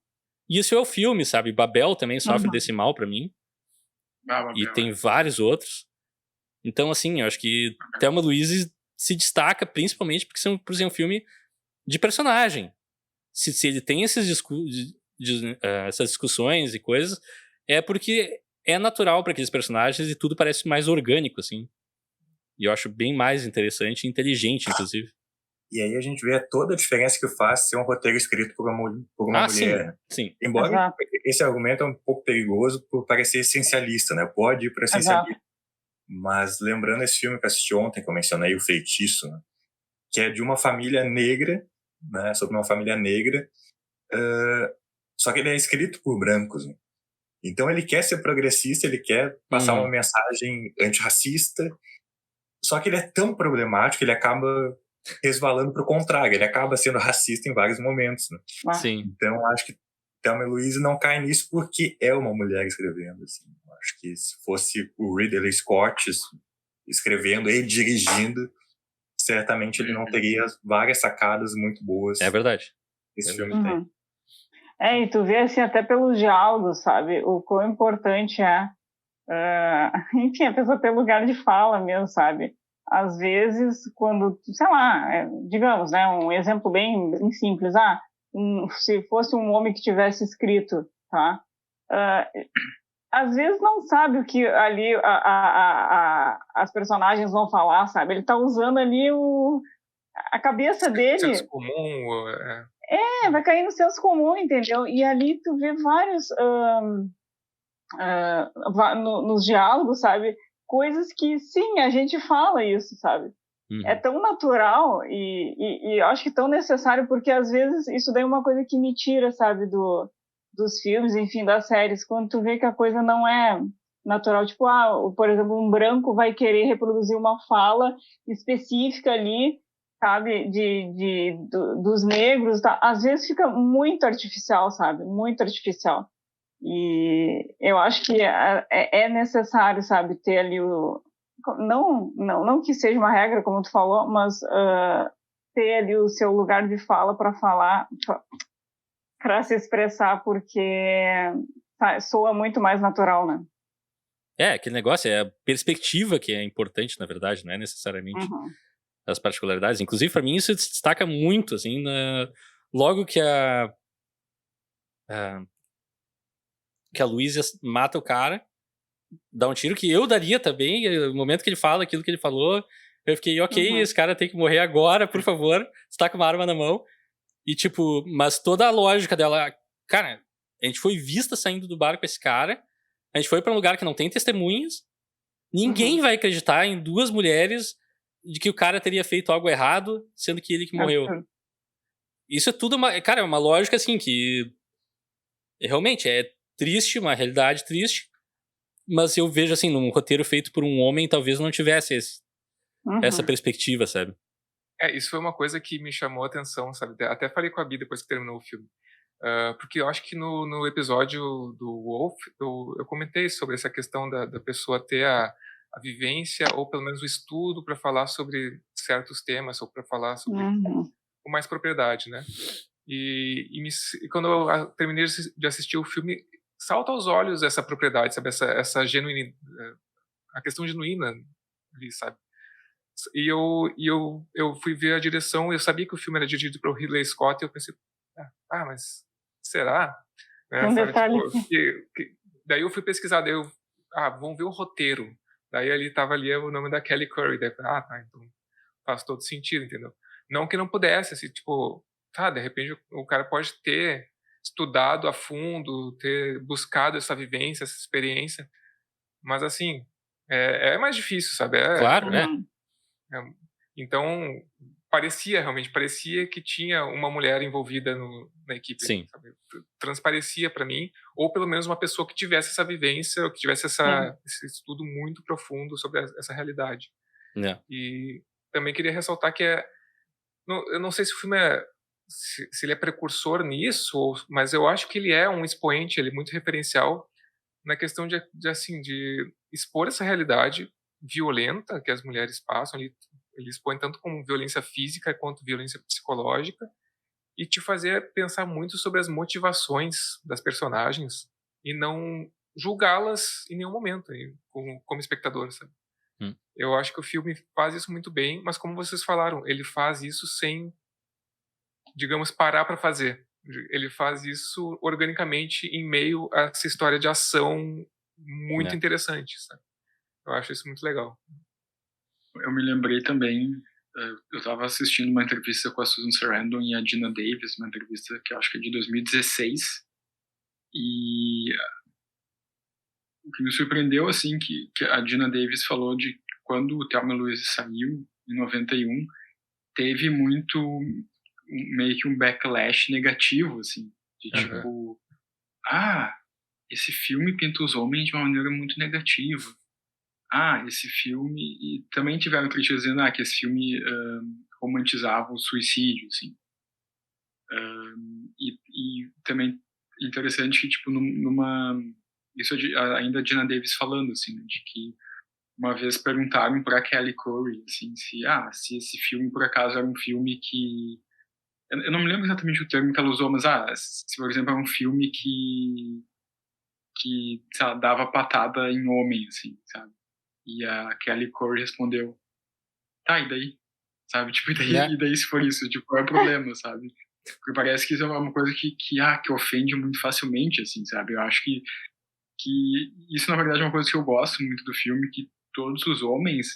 e isso é o filme, sabe? Babel também sofre desse mal pra mim. E tem vários outros. Então, assim, eu acho que Thelma Louise se destaca principalmente por ser um filme de personagem. Se ele tem essas discussões e coisas, é porque é natural para aqueles personagens e tudo parece mais orgânico, assim. E eu acho bem mais interessante e inteligente, inclusive. E aí a gente vê toda a diferença que faz ser um roteiro escrito por uma mulher. Sim. Embora esse argumento é um pouco perigoso por parecer essencialista, né? Pode ir para essencialista. Mas lembrando esse filme que eu assisti ontem, que eu mencionei, O Feitiço, né? que é de uma família negra, né, sobre uma família negra, só que ele é escrito por brancos, né? Então ele quer ser progressista, ele quer passar uma mensagem antirracista, só que ele é tão problemático, ele acaba resvalando para o contrário, ele acaba sendo racista em vários momentos, né? Sim. Então acho que Thelma e Louise não cai nisso porque é uma mulher escrevendo, assim. Acho que se fosse o Ridley Scott escrevendo e dirigindo, certamente ele não teria várias sacadas muito boas. É verdade. Esse filme tem. E tu vê, assim, até pelos diálogos, sabe, o quão importante é, enfim, a pessoa ter lugar de fala mesmo, sabe? Às vezes, quando, sei lá, digamos, né, um exemplo bem simples, se fosse um homem que tivesse escrito, tá? Às vezes não sabe o que ali as personagens vão falar, sabe? Ele tá usando ali a cabeça dele. Senso comum. Vai cair no senso comum, entendeu? E ali tu vê vários nos diálogos, sabe? Coisas que, sim, a gente fala isso, sabe? É tão natural e eu acho que tão necessário, porque às vezes isso daí é uma coisa que me tira, sabe, dos filmes, enfim, das séries, quando tu vê que a coisa não é natural, tipo, por exemplo, um branco vai querer reproduzir uma fala específica ali, sabe, dos negros, tá? Às vezes fica muito artificial, sabe, muito artificial. E eu acho que é necessário, sabe, ter ali não que seja uma regra, como tu falou, mas ter ali o seu lugar de fala para falar, para se expressar, porque soa muito mais natural, né? Aquele negócio, é a perspectiva que é importante, na verdade, não é necessariamente as particularidades. Inclusive, para mim, isso se destaca muito, assim, logo que a Luísa mata o cara, dá um tiro que eu daria também, no momento que ele fala aquilo que ele falou, eu fiquei, ok, esse cara tem que morrer agora, por favor, você tá com uma arma na mão. E tipo, mas toda a lógica dela, cara, a gente foi vista saindo do bar com esse cara, a gente foi pra um lugar que não tem testemunhas, ninguém vai acreditar em duas mulheres de que o cara teria feito algo errado, sendo que ele que morreu. Isso é tudo cara, é uma lógica assim que realmente é triste, uma realidade triste, mas eu vejo assim, num roteiro feito por um homem, talvez não tivesse essa perspectiva, sabe? Isso foi uma coisa que me chamou a atenção, sabe? Até falei com a Bi depois que terminou o filme. Porque eu acho que no episódio do Wolf, eu comentei sobre essa questão da pessoa ter a vivência, ou pelo menos o estudo para falar sobre certos temas, ou para falar sobre com mais propriedade, né? E quando eu terminei de assistir o filme, salta aos olhos essa propriedade, sabe? Essa genuína, a questão genuína ali, sabe? E eu fui ver a direção, eu sabia que o filme era dirigido pelo Ridley Scott, e eu pensei, mas será? Daí eu fui pesquisar, vamos ver o roteiro. Daí ali tava ali o nome da Kelly Curry, daí então faz todo sentido, entendeu? Não que não pudesse, assim, tipo, de repente o cara pode ter estudado a fundo, ter buscado essa vivência, essa experiência, mas assim, é mais difícil, sabe? Claro, né? Então, realmente parecia que tinha uma mulher envolvida na equipe. Sim. Sabe? Transparecia para mim, ou pelo menos uma pessoa que tivesse essa vivência, ou que tivesse esse estudo muito profundo sobre essa realidade. E também queria ressaltar que eu não sei se o filme se ele é precursor nisso, mas eu acho que ele é um expoente, ele é muito referencial na questão de expor essa realidade violenta que as mulheres passam. Ele expõe tanto como violência física quanto violência psicológica, e te fazer pensar muito sobre as motivações das personagens e não julgá-las em nenhum momento, como espectador, sabe? Eu acho que o filme faz isso muito bem, mas como vocês falaram, ele faz isso sem, digamos, parar para fazer. Ele faz isso organicamente em meio a essa história de ação muito interessante, sabe? Eu acho isso muito legal. Eu me lembrei também, eu estava assistindo uma entrevista com a Susan Sarandon e a Gina Davis, uma entrevista que eu acho que é de 2016, e o que me surpreendeu, assim, que a Gina Davis falou de quando o Thelma e Louise saiu, em 91, teve muito, meio que um backlash negativo, assim, de tipo, esse filme pinta os homens de uma maneira muito negativa. Esse filme... E também tiveram críticas dizendo que esse filme romantizava o suicídio, assim. E também interessante que, tipo, isso ainda a Gina Davis falando, assim, de que uma vez perguntaram para Kelly Curry, assim, se esse filme, por acaso, era um filme que... Eu não me lembro exatamente o termo que ela usou, mas, se, por exemplo, é um filme que sabe, dava patada em homem, assim, sabe? E a Kelly Curry respondeu, e daí? Sabe? Tipo, e daí se for isso? Tipo, qual é o problema, sabe? Porque parece que isso é uma coisa que ofende muito facilmente, assim, sabe? Eu acho que isso, na verdade, é uma coisa que eu gosto muito do filme, que todos os homens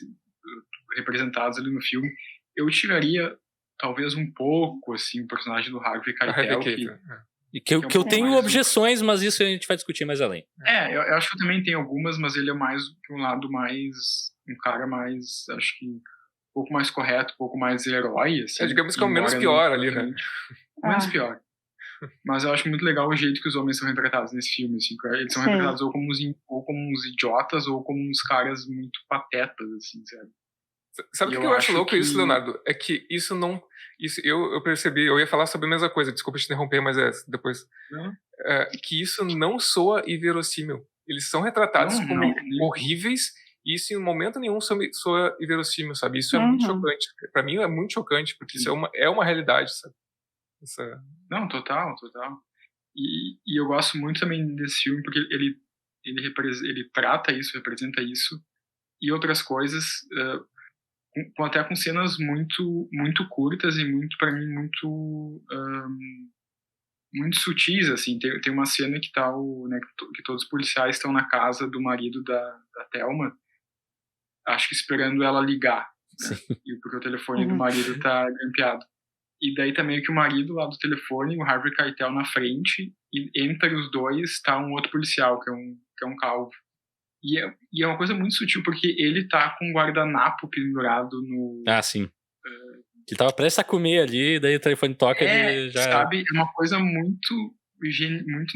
representados ali no filme, eu tiraria talvez um pouco, assim, o personagem do Harvey Keitel, que eu tenho objeções, mas isso a gente vai discutir mais além. Eu acho que eu também tenho algumas, mas ele é mais um lado mais... Um cara mais, acho que, um pouco mais correto, um pouco mais herói, assim. Digamos que é o menos pior ali, né? Menos pior. Mas eu acho muito legal o jeito que os homens são retratados nesse filme, assim. Eles são retratados ou como uns idiotas ou como uns caras muito patetas, assim, sabe? Sabe o que eu acho louco isso, Leonardo? É que isso não... Eu percebi, eu ia falar sobre a mesma coisa, desculpa te interromper, mas depois... que isso não soa inverossímil. Eles são retratados como horríveis, e isso em momento nenhum soa inverossímil, sabe? Isso é muito chocante. Pra mim é muito chocante, porque isso é uma realidade, sabe? Não, total. E eu gosto muito também desse filme, porque ele trata isso, representa isso, e outras coisas... até com cenas muito muito curtas e muito, para mim, muito sutis, assim. Tem uma cena que que todos os policiais estão na casa do marido da Thelma, acho que esperando ela ligar, né? Porque o telefone do marido tá grampeado. E daí tá meio que o marido lá do telefone, o Harvey Keitel na frente, e entre os dois tá um outro policial, que é um calvo. E é uma coisa muito sutil, porque ele tá com um guardanapo pendurado no... sim. Que tava prestes a comer ali, daí o telefone toca e já... Sabe, é uma coisa muito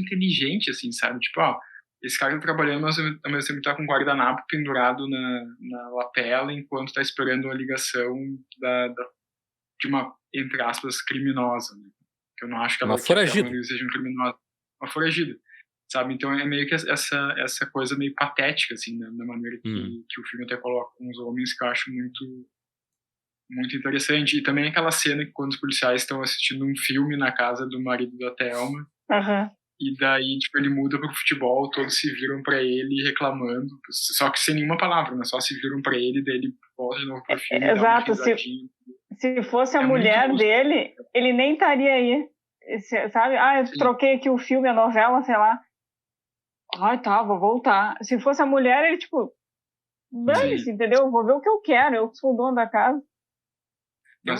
inteligente, assim, sabe? Tipo, esse cara tá trabalhando, mas ao mesmo tempo tá com um guardanapo pendurado na lapela, enquanto tá esperando a ligação de uma, entre aspas, criminosa, né? Que eu não acho que ela seja um criminosa. Uma foragida. Sabe? Então é meio que essa coisa meio patética, assim, né? Da maneira que o filme até coloca com os homens, que eu acho muito, muito interessante. E também aquela cena que quando os policiais estão assistindo um filme na casa do marido da Thelma, e daí, tipo, ele muda pro futebol, todos se viram pra ele reclamando, só que sem nenhuma palavra, né? Só se viram pra ele, daí ele volta de novo pro filme. Exato, se fosse a mulher dele, ele nem estaria aí, sabe? Eu troquei aqui o filme, a novela, sei lá. Vou voltar. Se fosse a mulher, ele, tipo, dane-se, entendeu? Vou ver o que eu quero, eu sou o dono da casa. Tem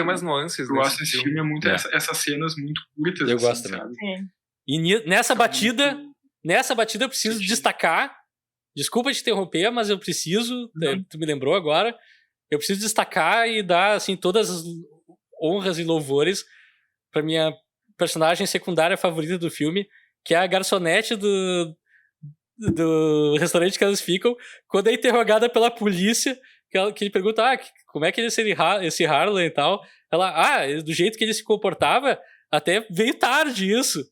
umas nuances. Eu gosto desse filme, muito essas cenas muito curtas. Eu gosto também. Sim. E nessa batida eu preciso destacar, desculpa te interromper, mas eu preciso, tu me lembrou agora, eu preciso destacar e dar, assim, todas as honras e louvores pra minha personagem secundária favorita do filme, que é a garçonete do restaurante que elas ficam, quando é interrogada pela polícia, que ele pergunta, como é que ele é esse Harlan e tal. Ela, do jeito que ele se comportava, até veio tarde isso.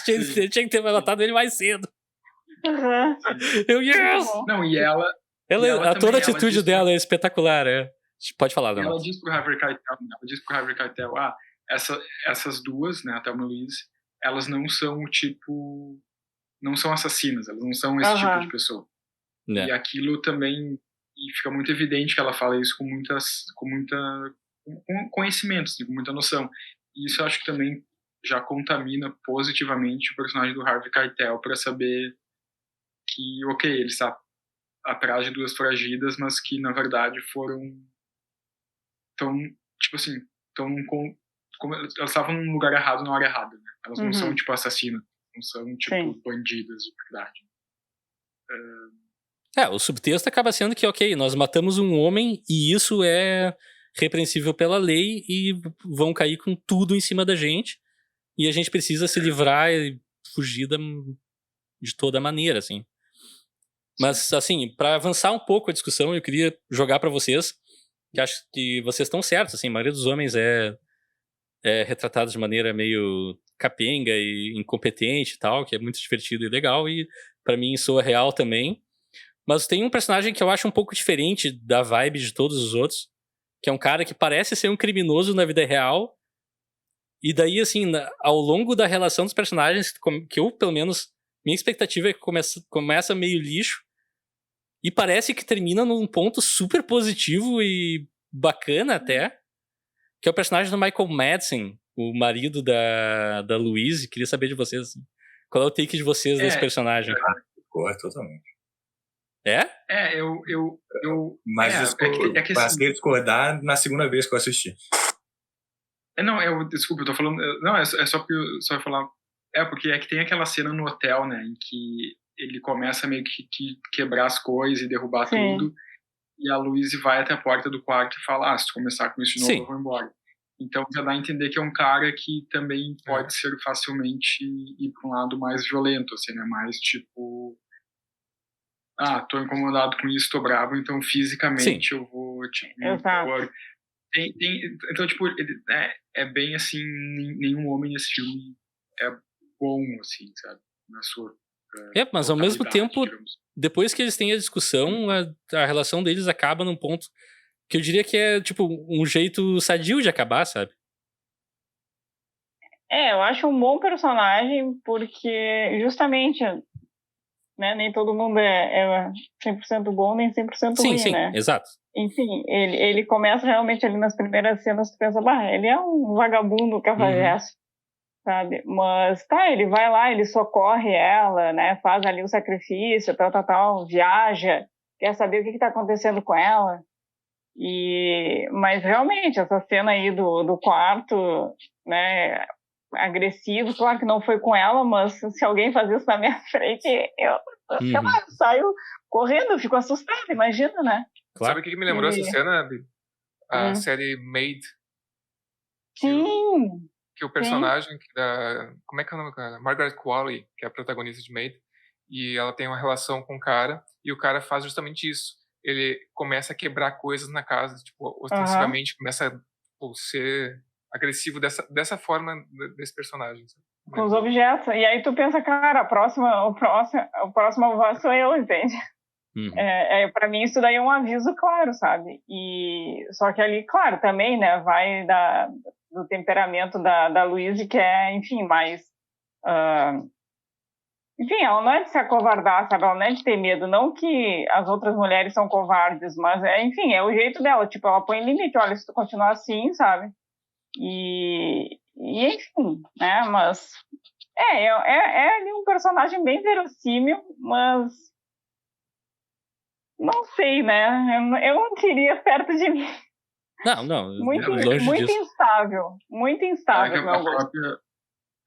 Tinha que ter matado ele mais cedo. Yes! Não, e ela toda a atitude dela é espetacular, Pode falar, não. Ela diz pro Harvey Keitel, essas duas, né, a Thelma e Louise, elas não são o tipo... Não são assassinas, elas não são esse tipo de pessoa. E aquilo também... E fica muito evidente que ela fala isso com conhecimento, assim, com muita noção. E isso eu acho que também já contamina positivamente o personagem do Harvey Keitel para saber que, ok, ele está atrás de duas foragidas, mas que, na verdade, foram tão, tipo assim, elas estavam no lugar errado na hora errada, né? Elas não são, tipo, assassinas, não são, tipo, bandidas de verdade. O subtexto acaba sendo que, ok, nós matamos um homem e isso é repreensível pela lei e vão cair com tudo em cima da gente. E a gente precisa se livrar e fugir de toda maneira, assim. Mas, assim, para avançar um pouco a discussão, eu queria jogar para vocês, que acho que vocês estão certos, assim, a maioria dos homens é retratado de maneira meio capenga e incompetente e tal, que é muito divertido e legal, e para mim soa real também. Mas tem um personagem que eu acho um pouco diferente da vibe de todos os outros, que é um cara que parece ser um criminoso na vida real, e daí, assim, ao longo da relação dos personagens, que eu, pelo menos, minha expectativa é que começa meio lixo, e parece que termina num ponto super positivo e bacana até, que é o personagem do Michael Madsen, o marido da Louise. Queria saber de vocês, assim, qual é o take de vocês desse personagem? Totalmente. Mas passei a discordar na segunda vez que eu assisti. Desculpa, eu tô falando... Não, é só porque eu só ia falar... porque é que tem aquela cena no hotel, né, em que ele começa meio que quebrar as coisas e derrubar tudo, e a Louise vai até a porta do quarto e fala, se tu começar com isso de novo, eu vou embora. Então já dá a entender que é um cara que também pode ser facilmente ir pra um lado mais violento, assim, né, mais tipo... tô incomodado com isso, tô bravo, então fisicamente eu vou, tipo... Exato. Então, tipo, ele, é bem assim, nenhum homem nesse filme é bom, assim, sabe? Na sua mas ao mesmo tempo, digamos. Depois que eles têm a discussão, a relação deles acaba num ponto que eu diria que é, tipo, um jeito sadio de acabar, sabe? Eu acho um bom personagem porque, justamente, né, nem todo mundo é 100% bom, nem 100% ruim, sim, né? Exato. Enfim, ele começa realmente ali nas primeiras cenas, tu pensa, ele é um vagabundo cafajeste, sabe? Mas ele vai lá, ele socorre ela, né? Faz ali o sacrifício, tal, viaja, quer saber o que tá acontecendo com ela. Mas realmente, essa cena aí do quarto, né, agressivo, claro que não foi com ela, mas se alguém fazer isso na minha frente, eu saio correndo, eu fico assustada, imagina, né? Claro. Sabe o que me lembrou essa cena? A série Made. Sim! Que o personagem como é que é o nome do cara? Margaret Qualley, que é a protagonista de Made, e ela tem uma relação com o cara, e o cara faz justamente isso. Ele começa a quebrar coisas na casa, tipo, ostensivamente, começa a ser agressivo dessa forma desse personagem. Sabe? Com os objetos. E aí tu pensa, cara, o próximo alvo sou eu, entende? Pra mim isso daí é um aviso claro, sabe? Só que ali, claro, também, né, vai do temperamento da Louise, que é, enfim, mais... enfim, ela não é de se acovardar, sabe? Ela não é de ter medo. Não que as outras mulheres são covardes, mas, enfim, é o jeito dela. Tipo, ela põe limite. Olha, se tu continuar assim, sabe? E enfim, né? Mas... é ali um personagem bem verossímil, mas... não sei, né? Eu não queria perto de mim. Não. Muito longe disso. instável. Muito instável, meu gosto.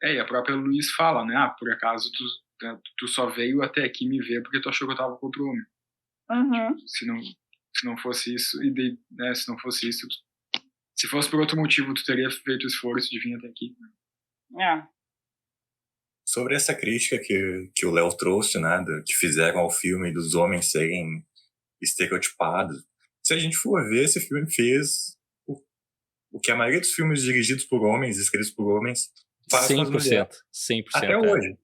E a própria Louise fala, né? Por acaso tu só veio até aqui me ver porque tu achou que eu tava com outro homem. Se não fosse isso, se não fosse isso, se fosse por outro motivo, tu teria feito o esforço de vir até aqui. Sobre essa crítica que o Léo trouxe, né, que fizeram ao filme dos homens serem estereotipados, se a gente for ver, esse filme fez o que a maioria dos filmes dirigidos por homens, escritos por homens, faz com as mulheres. 100%. Até hoje,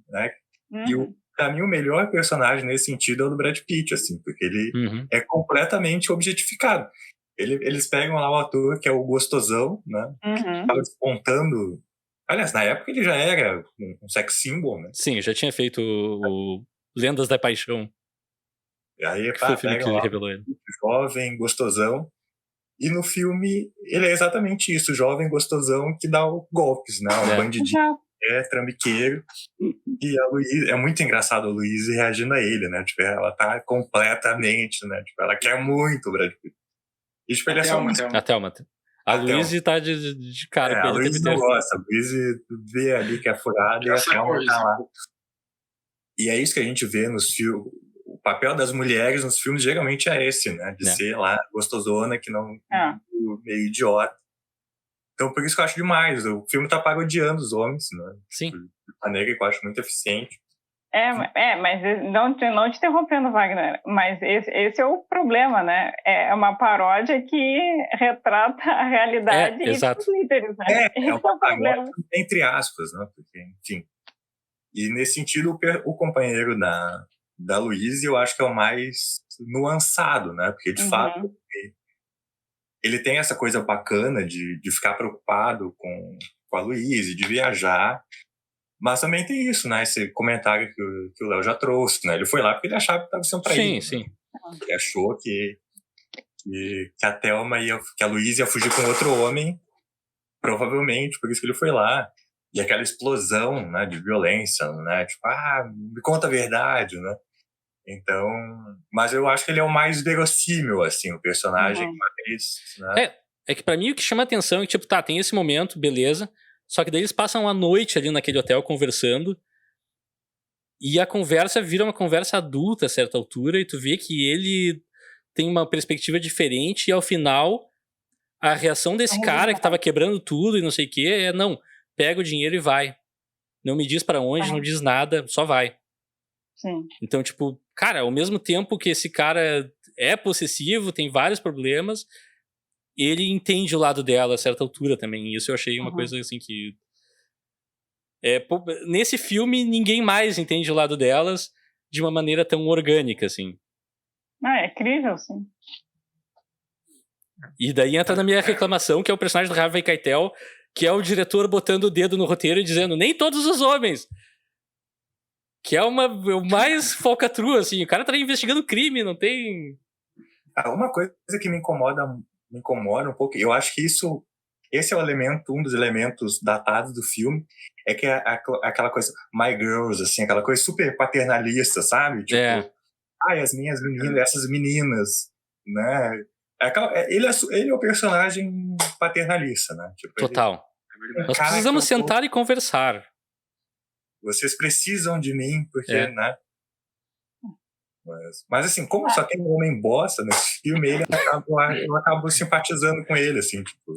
né? E pra mim o melhor personagem nesse sentido é o do Brad Pitt, assim, porque ele é completamente objetificado. Eles pegam lá o ator que é o gostosão, né? Que tava despontando. Aliás, na época ele já era um sex symbol, né? Sim, já tinha feito o Lendas da Paixão. E aí, que foi o filme que ele revelou ele. Jovem, gostosão. E no filme, ele é exatamente isso, jovem, gostosão, que dá golpes, né? Um bandidinho, trambiqueiro. E a Louise, é muito engraçado a Louise reagindo a ele, né? Tipo, ela tá completamente, né? Tipo, ela quer muito o Brad Pitt. E tipo, ele é só A Thelma. A Louise tá de cara com ele. A Louise não gosta. A Louise vê ali que é furada e a Thelma tá lá. E é isso que a gente vê nos filmes. papel das mulheres nos filmes geralmente é esse, né? De ser lá gostosona, que não... meio idiota. Então, por isso que eu acho demais. O filme tá parodiando os homens, né? Sim. De maneira que eu acho muito eficiente. Mas não te interrompendo, Wagner, mas esse é o problema, né? É uma paródia que retrata a realidade e exato. tudo interessante. É uma paródia, entre aspas, né? Porque, enfim. E nesse sentido, o companheiro da Louise, eu acho que é o mais nuançado, né? Porque, de fato, ele tem essa coisa bacana de ficar preocupado com a Louise, de viajar. Mas também tem isso, né? Esse comentário que o Léo já trouxe, né? Ele foi lá porque ele achava que estava sendo traído. Sim. Né? Ele achou que a Thelma que a Louise ia fugir com outro homem, provavelmente, por isso que ele foi lá. E aquela explosão, né, de violência, né? Tipo, me conta a verdade, né? Então, mas eu acho que ele é o mais verossímil, assim, o personagem. Né? É que pra mim o que chama atenção é que, tipo, tem esse momento, beleza, só que daí eles passam a noite ali naquele hotel conversando e a conversa vira uma conversa adulta a certa altura e tu vê que ele tem uma perspectiva diferente e ao final a reação desse cara que tava quebrando tudo e não sei o que não, pega o dinheiro e vai. Não me diz pra onde, não diz nada, só vai. Sim. Então, tipo, cara, ao mesmo tempo que esse cara é possessivo, tem vários problemas, ele entende o lado dela a certa altura também. E isso eu achei uma coisa assim que... nesse filme, ninguém mais entende o lado delas de uma maneira tão orgânica, assim. É incrível, sim. E daí entra na minha reclamação, que é o personagem do Harvey Keitel, que é o diretor botando o dedo no roteiro e dizendo, nem todos os homens. Que é o mais falcatrua, assim. O cara tá investigando crime, não tem... Uma coisa que me incomoda um pouco, eu acho que esse é um dos elementos datados do filme, é que é aquela coisa, my girls, assim, aquela coisa super paternalista, sabe? Tipo, as minhas meninas, essas meninas, né? Ele é o personagem paternalista, né? Tipo, total. Nós precisamos sentar e conversar. Vocês precisam de mim, porque, né? Mas assim, como só tem um homem bosta nesse filme, eu acabo simpatizando com ele, assim, tipo,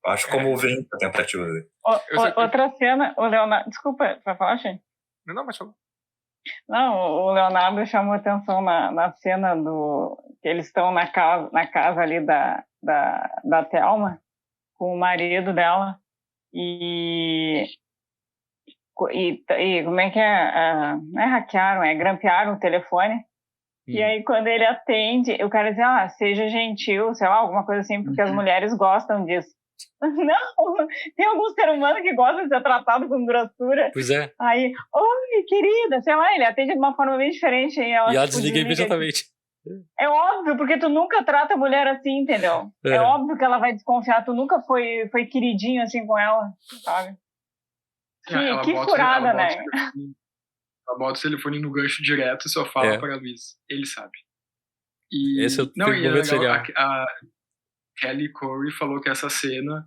eu acho comovente a tentativa dele. Outra cena, o Leonardo... Desculpa, vai falar, gente? Não, mas falou. Não, o Leonardo chamou atenção na cena que eles estão na casa ali da Thelma, com o marido dela, e como é que não é hackearam, grampearam o telefone. E aí quando ele atende, o cara diz, seja gentil, sei lá, alguma coisa assim, porque as mulheres gostam disso. Não, tem algum ser humano que gosta de ser tratado com grossura. Pois é. Aí, oi, querida, sei lá, ele atende de uma forma bem diferente. E ela desliga imediatamente. É óbvio, porque tu nunca trata a mulher assim, entendeu? É óbvio que ela vai desconfiar, tu nunca foi queridinho assim com ela, sabe? Que furada, né? Ela bota o telefone no gancho direto e só fala para a Luiz. Ele sabe. Esse é o momento serial. A Kelly Corey falou que essa cena,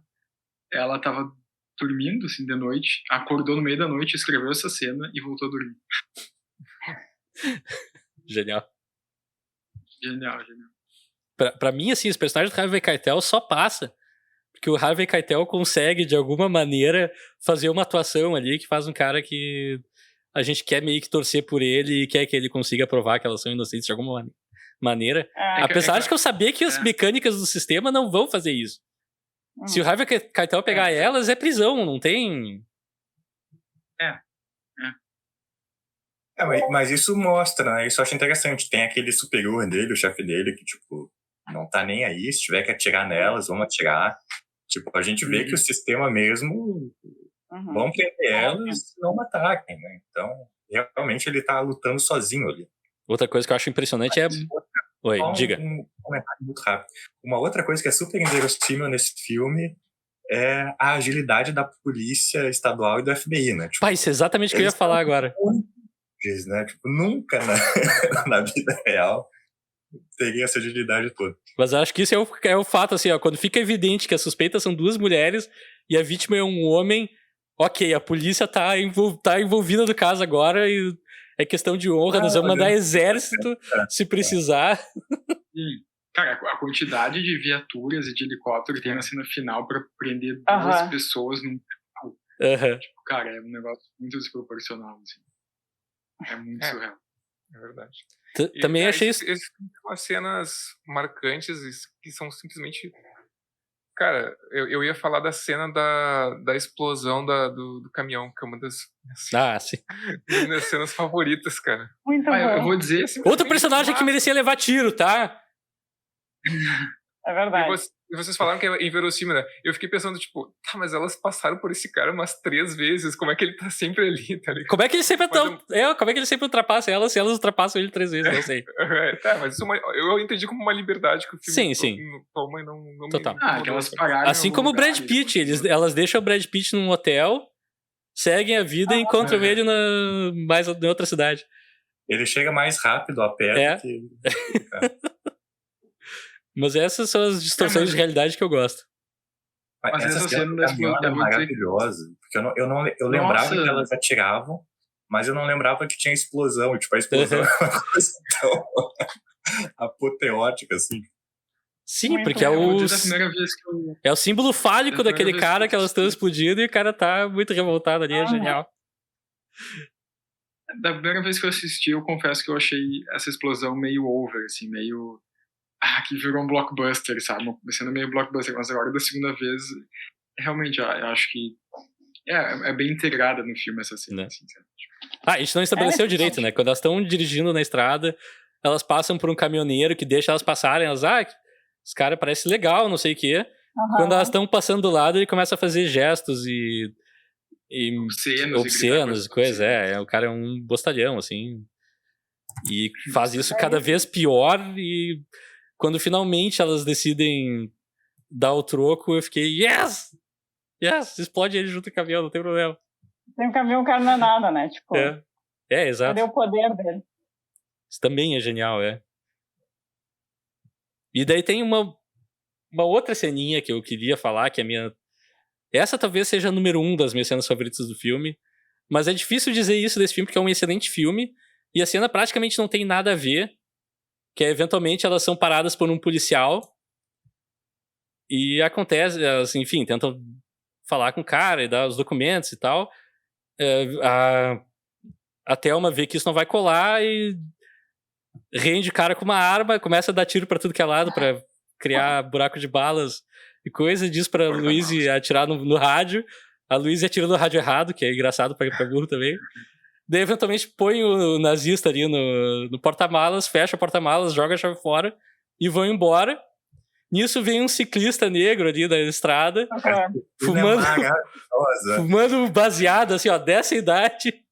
ela tava dormindo, assim, de noite, acordou no meio da noite, escreveu essa cena e voltou a dormir. Genial. Genial. Pra mim, assim, esse personagem do Harvey Keitel só passa porque o Harvey Keitel consegue, de alguma maneira, fazer uma atuação ali que faz um cara que a gente quer meio que torcer por ele e quer que ele consiga provar que elas são inocentes de alguma maneira. Apesar de que eu sabia que as mecânicas do sistema não vão fazer isso. Se o Harvey Keitel pegar elas, é prisão, não tem... Mas isso mostra, né? Isso eu acho interessante. Tem aquele superior dele, o chefe dele, que, tipo, não tá nem aí. Se tiver que atirar nelas, vamos atirar. Tipo, a gente vê que o sistema mesmo vão prender elas e não ataquem, né? Então, realmente ele tá lutando sozinho ali. Outra coisa que eu acho impressionante Oi, diga. Um comentário muito rápido. Uma outra coisa que é super inverossímil nesse filme é a agilidade da polícia estadual e do FBI, né? Tipo, isso é exatamente o que eu ia falar agora. Né? Tipo, nunca na vida real teria essa agilidade toda. Mas eu acho que isso é o fato, assim, ó, quando fica evidente que as suspeitas são duas mulheres e a vítima é um homem, ok, a polícia tá envolvida no caso agora e É questão de honra, nós vamos mandar exército se precisar. Sim. Cara, a quantidade de viaturas e de helicóptero que tem na cena final pra prender 2 pessoas num carro. Tipo, cara, é um negócio muito desproporcional, assim. É muito surreal. É verdade. Também achei isso. Existem umas cenas marcantes que são simplesmente... Cara, eu ia falar da cena da explosão do caminhão, que é uma das minhas cenas favoritas, cara. Muito bom. Eu vou dizer assim... Outro personagem que merecia levar tiro, tá? É verdade. E vocês falaram que é inverossímil, né? Eu fiquei pensando, tipo, tá, mas elas passaram por esse cara umas 3 vezes, como é que ele tá sempre ali, tá ligado? Como é que ele sempre como é que ele sempre ultrapassa elas se elas ultrapassam ele 3 vezes, não sei. Tá, mas eu entendi como uma liberdade que o filme toma e não Total. Aquelas paradas assim como o Brad Pitt, elas deixam o Brad Pitt num hotel, seguem a vida e encontram ele em outra cidade. Ele chega mais rápido a pé do que... Mas essas são as distorções de realidade que eu gosto. Mas essa cena do caminhão é maravilhosa. Porque eu lembrava que elas atiravam, mas eu não lembrava que tinha explosão. Tipo, a explosão é uma coisa tão apoteótica, assim. Sim, muito porque é o símbolo fálico daquele cara que elas estão explodindo e o cara tá muito revoltado ali, é genial. Da primeira vez que eu assisti, eu confesso que eu achei essa explosão meio over, assim, meio... que virou um blockbuster, sabe? Sendo meio blockbuster, mas agora da segunda vez, realmente, eu acho que é bem integrada no filme essa cena. Assim, a gente não estabeleceu direito, né? Quando elas estão dirigindo na estrada, elas passam por um caminhoneiro que deixa elas passarem, elas, esse cara parece legal, não sei o quê. Quando elas estão passando do lado, ele começa a fazer gestos e obscenos e coisa. O cara é um bostalhão, assim. E faz isso cada vez pior e... Quando finalmente elas decidem dar o troco, eu fiquei, yes! Explode ele junto com o caminhão, não tem problema. Tem um caminhão, o cara não é nada, né? Tipo, exato. Cadê o poder dele? Isso também é genial, E daí tem uma outra ceninha que eu queria falar, que é a minha... Essa talvez seja a número 1 das minhas cenas favoritas do filme, mas é difícil dizer isso desse filme, porque é um excelente filme, e a cena praticamente não tem nada a ver, que eventualmente elas são paradas por um policial e acontece, elas, enfim, tentam falar com o cara e dar os documentos e tal. A Thelma vê que isso não vai colar e rende o cara com uma arma, começa a dar tiro pra tudo que é lado pra criar buraco de balas e coisa, diz pra Louise atirar no rádio. A Louise atira no rádio errado, que é engraçado pra burro também. Daí, eventualmente, põe o nazista ali no porta-malas, fecha o porta-malas, joga a chave fora e vão embora. Nisso vem um ciclista negro ali da estrada, fumando baseado, assim, dessa idade.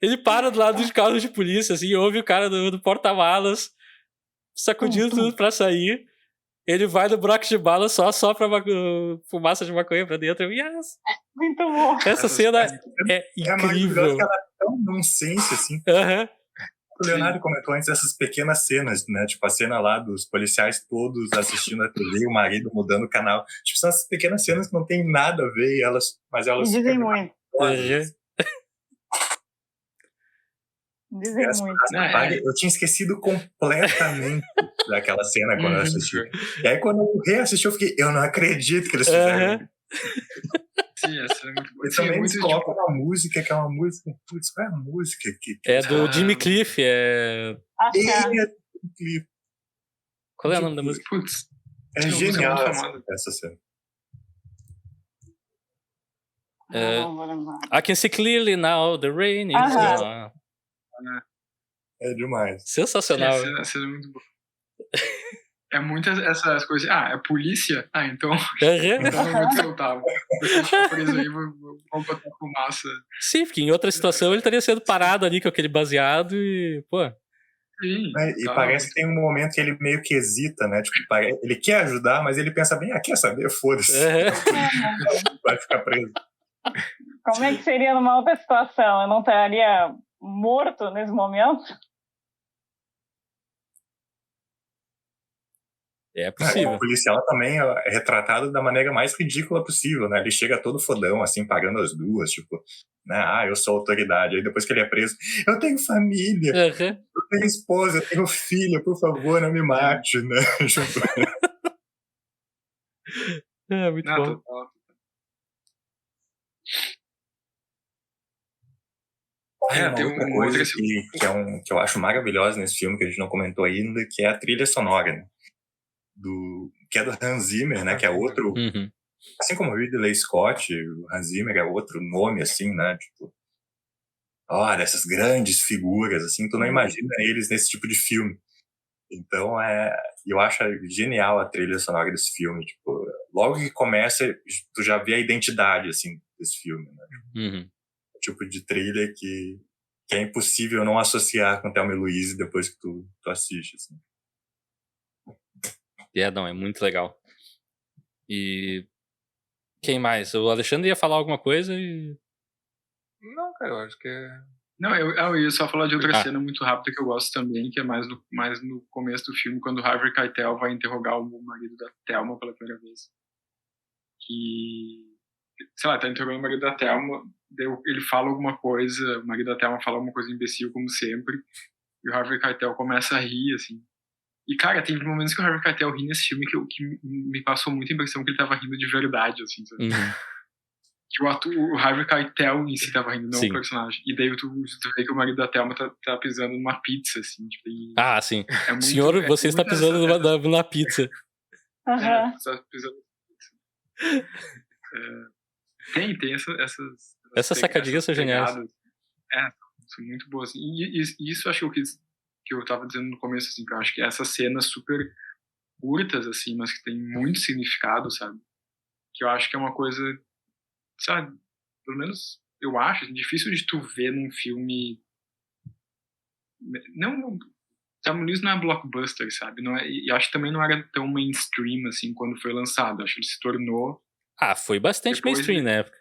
Ele para do lado de carro de polícia, assim, ouve o cara do porta-malas sacudindo tudo pra sair. Ele vai no buraco de bala, só sopra fumaça de maconha pra dentro. Muito bom. Essa cena é incrível. Ela é tão nonsense, assim. O Leonardo comentou antes essas pequenas cenas, né? Tipo, a cena lá dos policiais todos assistindo a TV, o marido mudando o canal. Tipo, são essas pequenas cenas que não tem nada a ver, mas elas... Dizem muito. Dizem muito. Eu tinha esquecido completamente daquela cena quando eu assisti. E aí, quando eu reassisti, eu fiquei, eu não acredito que eles fizeram. Sim, essa é muito boa. E também eles colocam uma música, que é uma música... Putz, qual é a música? É do Jimmy Cliff, Cliff. Qual é o nome da música? Putz. É genial essa cena. I can see clearly now the rain is gone. É demais. Sensacional. Essa é muito boa. É muitas essas coisas. É polícia? Então. Então eu vou soltar. Você ficar preso aí, vou botar fumaça. Sim, porque em outra situação ele estaria sendo parado ali com aquele baseado e. Pô. Sim, e parece que tem um momento que ele meio que hesita, né? Tipo, ele quer ajudar, mas ele pensa bem, quer saber? Foda-se. Vai ficar preso. Como é que seria numa outra situação? Eu não estaria morto nesse momento? É possível. O policial também é retratado da maneira mais ridícula possível, né? Ele chega todo fodão, assim, pagando as duas, tipo, né? Eu sou autoridade. Aí depois que ele é preso, eu tenho família, eu tenho esposa, eu tenho filha, por favor, não me mate, né? Muito bom. Tem uma coisa que eu acho maravilhosa nesse filme, que a gente não comentou ainda, que é a trilha sonora, né? Que é do Hans Zimmer, né? Que é outro... Assim como o Ridley Scott, o Hans Zimmer é outro nome, assim, né? Tipo, olha, essas grandes figuras, assim, tu não imagina eles nesse tipo de filme. Então, eu acho genial a trilha sonora desse filme. Tipo, logo que começa, tu já vê a identidade, assim, desse filme, né? O tipo de trilha que é impossível não associar com Thelma e Louise depois que tu assiste, assim. Não, é muito legal. E quem mais? O Alexandre ia falar alguma coisa e... Não, cara, eu acho que é... Não, eu ia só falar de outra cena muito rápida que eu gosto também, que é mais no começo do filme, quando o Harvey Keitel vai interrogar o marido da Thelma pela primeira vez. Que, sei lá, tá interrogando o marido da Thelma, ele fala alguma coisa, o marido da Thelma fala alguma coisa imbecil, como sempre, e o Harvey Keitel começa a rir, assim. E, cara, tem momentos que o Harvey Keitel ri nesse filme que me passou muita impressão que ele tava rindo de verdade, assim, sabe? Que o Harvey Keitel em si tava rindo, não o personagem. E daí tu vê que o marido da Thelma tá pisando numa pizza, assim. Tipo, sim. Senhor, você está pisando numa pizza. Está pisando numa pizza. Tem essas sacadinhas são geniais. São muito boas. E isso acho que eu tava dizendo no começo, assim, que eu acho que essas cenas super curtas, assim, mas que tem muito significado, sabe? Que eu acho que é uma coisa, sabe, pelo menos eu acho assim, difícil de tu ver num filme. Não, Thelma e Louise não é blockbuster, sabe? Não é, e acho que também não era tão mainstream assim quando foi lançado. Acho que ele se tornou. Foi bastante mainstream na época.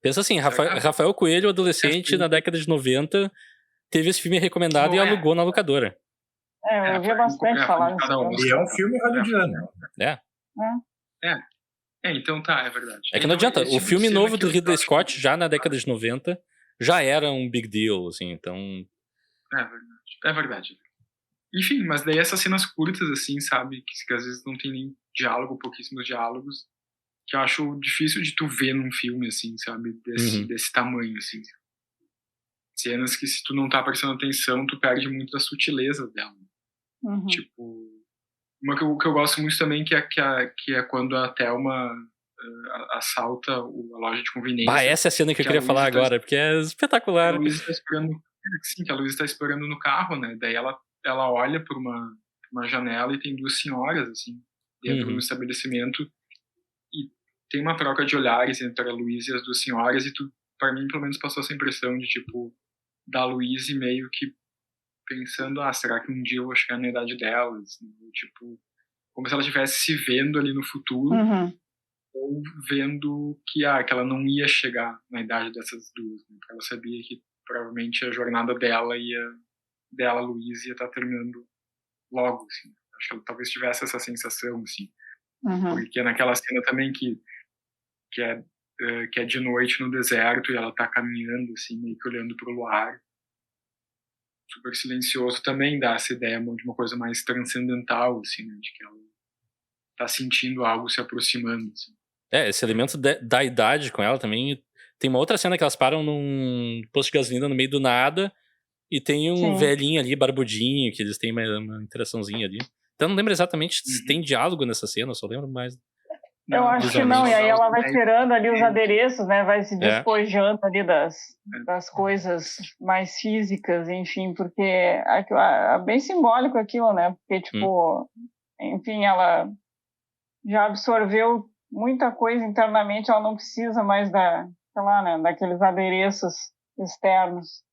Pensa assim, Rafael Coelho, adolescente, na década de 90, teve esse filme recomendado e alugou na locadora. Eu ouvia bastante falar desse filme. E é um filme hollywoodiano. Então é verdade. É que não adianta, o filme novo do Ridley Scott, já na década de 90, já era um big deal, assim, então... É verdade. Enfim, mas daí essas cenas curtas, assim, sabe, que às vezes não tem nem diálogo, pouquíssimos diálogos, que eu acho difícil de tu ver num filme, assim, sabe, desse tamanho, assim. Cenas que se tu não tá prestando atenção, tu perde muito da sutileza dela. Tipo, uma que eu gosto muito também, que é quando a Thelma assalta a loja de conveniência. Essa é a cena que eu queria falar agora, porque é espetacular. A Luísa tá esperando, que a Luísa tá esperando no carro, né? Daí ela olha por uma janela e tem duas senhoras, assim, dentro do estabelecimento, e tem uma troca de olhares entre a Luísa e as duas senhoras, e pra mim, pelo menos, passou essa impressão de, tipo, da Luísa meio que pensando, será que um dia eu vou chegar na idade delas? Tipo, como se ela estivesse se vendo ali no futuro, ou vendo que ela não ia chegar na idade dessas duas, né? Porque ela sabia que provavelmente a jornada dela, Luísa, ia estar terminando logo, assim. Acho que ela talvez tivesse essa sensação, assim. Porque naquela cena também que é de noite no deserto e ela tá caminhando, assim, meio que olhando pro luar, super silencioso, também dá essa ideia de uma coisa mais transcendental, assim, né? De que ela tá sentindo algo se aproximando, assim. Esse elemento da idade com ela também. Tem uma outra cena que elas param num posto de gasolina no meio do nada e tem um velhinho ali, barbudinho, que eles têm uma interaçãozinha ali. Então eu não lembro exatamente se tem diálogo nessa cena, eu só lembro mais. Eu acho que não, e aí ela vai tirando ali os adereços, né? Vai se despojando ali das coisas mais físicas, enfim, porque é bem simbólico aquilo, né? Porque, tipo, enfim, ela já absorveu muita coisa internamente, ela não precisa mais daqueles adereços externos.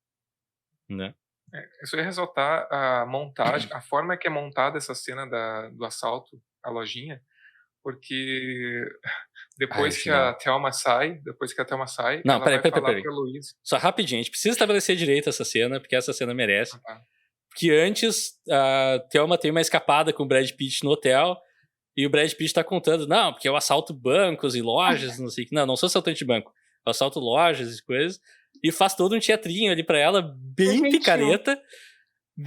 Né? Eu ia ressaltar a montagem, a forma que é montada essa cena do assalto à lojinha, porque depois que a Thelma sai, não, ela vai falar peraí. pra Luísa. Só rapidinho, a gente precisa estabelecer direito essa cena, porque essa cena merece. que antes a Thelma tem uma escapada com o Brad Pitt no hotel e o Brad Pitt tá contando, não, porque eu assalto bancos e lojas, não sei o que. Não sou assaltante de banco. Eu assalto lojas e coisas. E faz todo um teatrinho ali pra ela, bem picareta,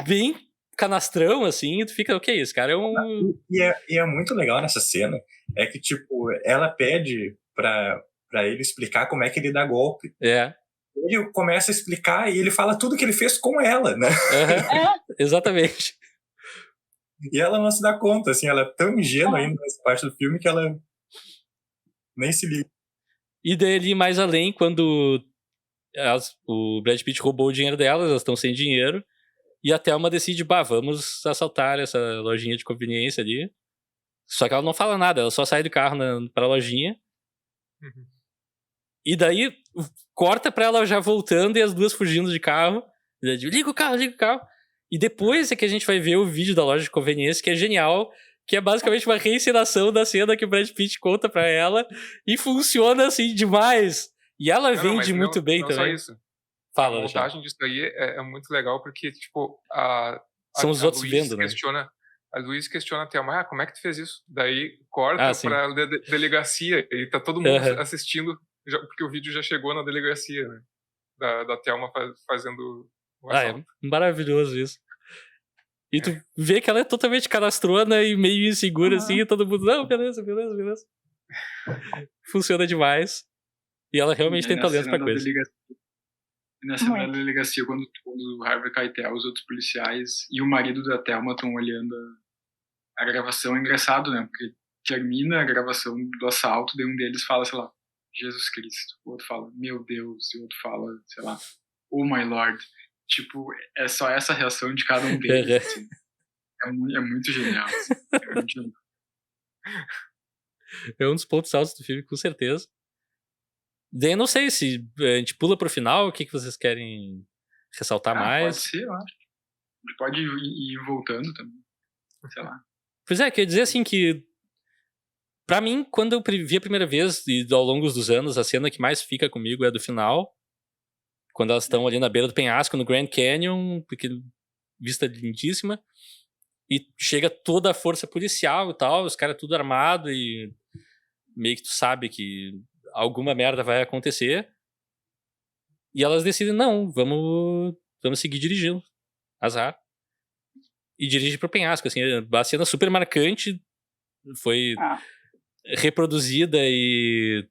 bem canastrão, assim, e tu fica, o que é isso, cara? E é muito legal nessa cena, é que, tipo, ela pede pra ele explicar como é que ele dá golpe. Ele começa a explicar e ele fala tudo que ele fez com ela, né? Exatamente. E ela não se dá conta, assim, ela é tão ingênua ainda nessa parte do filme que ela nem se liga. E daí ali mais além, quando o Brad Pitt roubou o dinheiro delas, elas estão sem dinheiro, e a Thelma decide, vamos assaltar essa lojinha de conveniência ali. Só que ela não fala nada, ela só sai do carro pra lojinha. E daí corta pra ela já voltando e as duas fugindo de carro. Liga o carro. E depois é que a gente vai ver o vídeo da loja de conveniência, que é genial, que é basicamente uma reencenação da cena que o Brad Pitt conta pra ela, e funciona assim demais. E ela vende muito bem também. Não só isso. Fala, a montagem disso aí é muito legal, porque, tipo, são os outros vendo, né? A Luiz questiona a Thelma, como é que tu fez isso? Daí corta pra delegacia e tá todo mundo assistindo, porque o vídeo já chegou na delegacia, né? Da Thelma fazendo o assalto. É maravilhoso isso. E tu vê que ela é totalmente canastrona e meio insegura, assim, e todo mundo, não, beleza. Funciona demais. E ela realmente tem talento pra coisa. Na cena da delegacia, quando o Harvey Keitel, os outros policiais e o marido da Thelma estão olhando a gravação, é engraçado, né? Porque termina a gravação do assalto, daí um deles fala, sei lá, Jesus Cristo. O outro fala, meu Deus. E o outro fala, sei lá, oh my Lord. Tipo, é só essa reação de cada um deles. Assim. É muito genial. Assim. É muito genial. É um dos pontos altos do filme, com certeza. Daí eu não sei se a gente pula pro final, o que vocês querem ressaltar mais? Pode ser, eu acho. A gente pode ir voltando também. Sei lá. Pois é, quer dizer assim que pra mim, quando eu vi a primeira vez e ao longo dos anos, a cena que mais fica comigo é a do final. Quando elas estão ali na beira do penhasco, no Grand Canyon, porque vista lindíssima. E chega toda a força policial e tal, os caras tudo armado e meio que tu sabe que alguma merda vai acontecer. E elas decidem, não, vamos seguir dirigindo. Azar. E dirige pro penhasco, assim, a cena super marcante, foi reproduzida e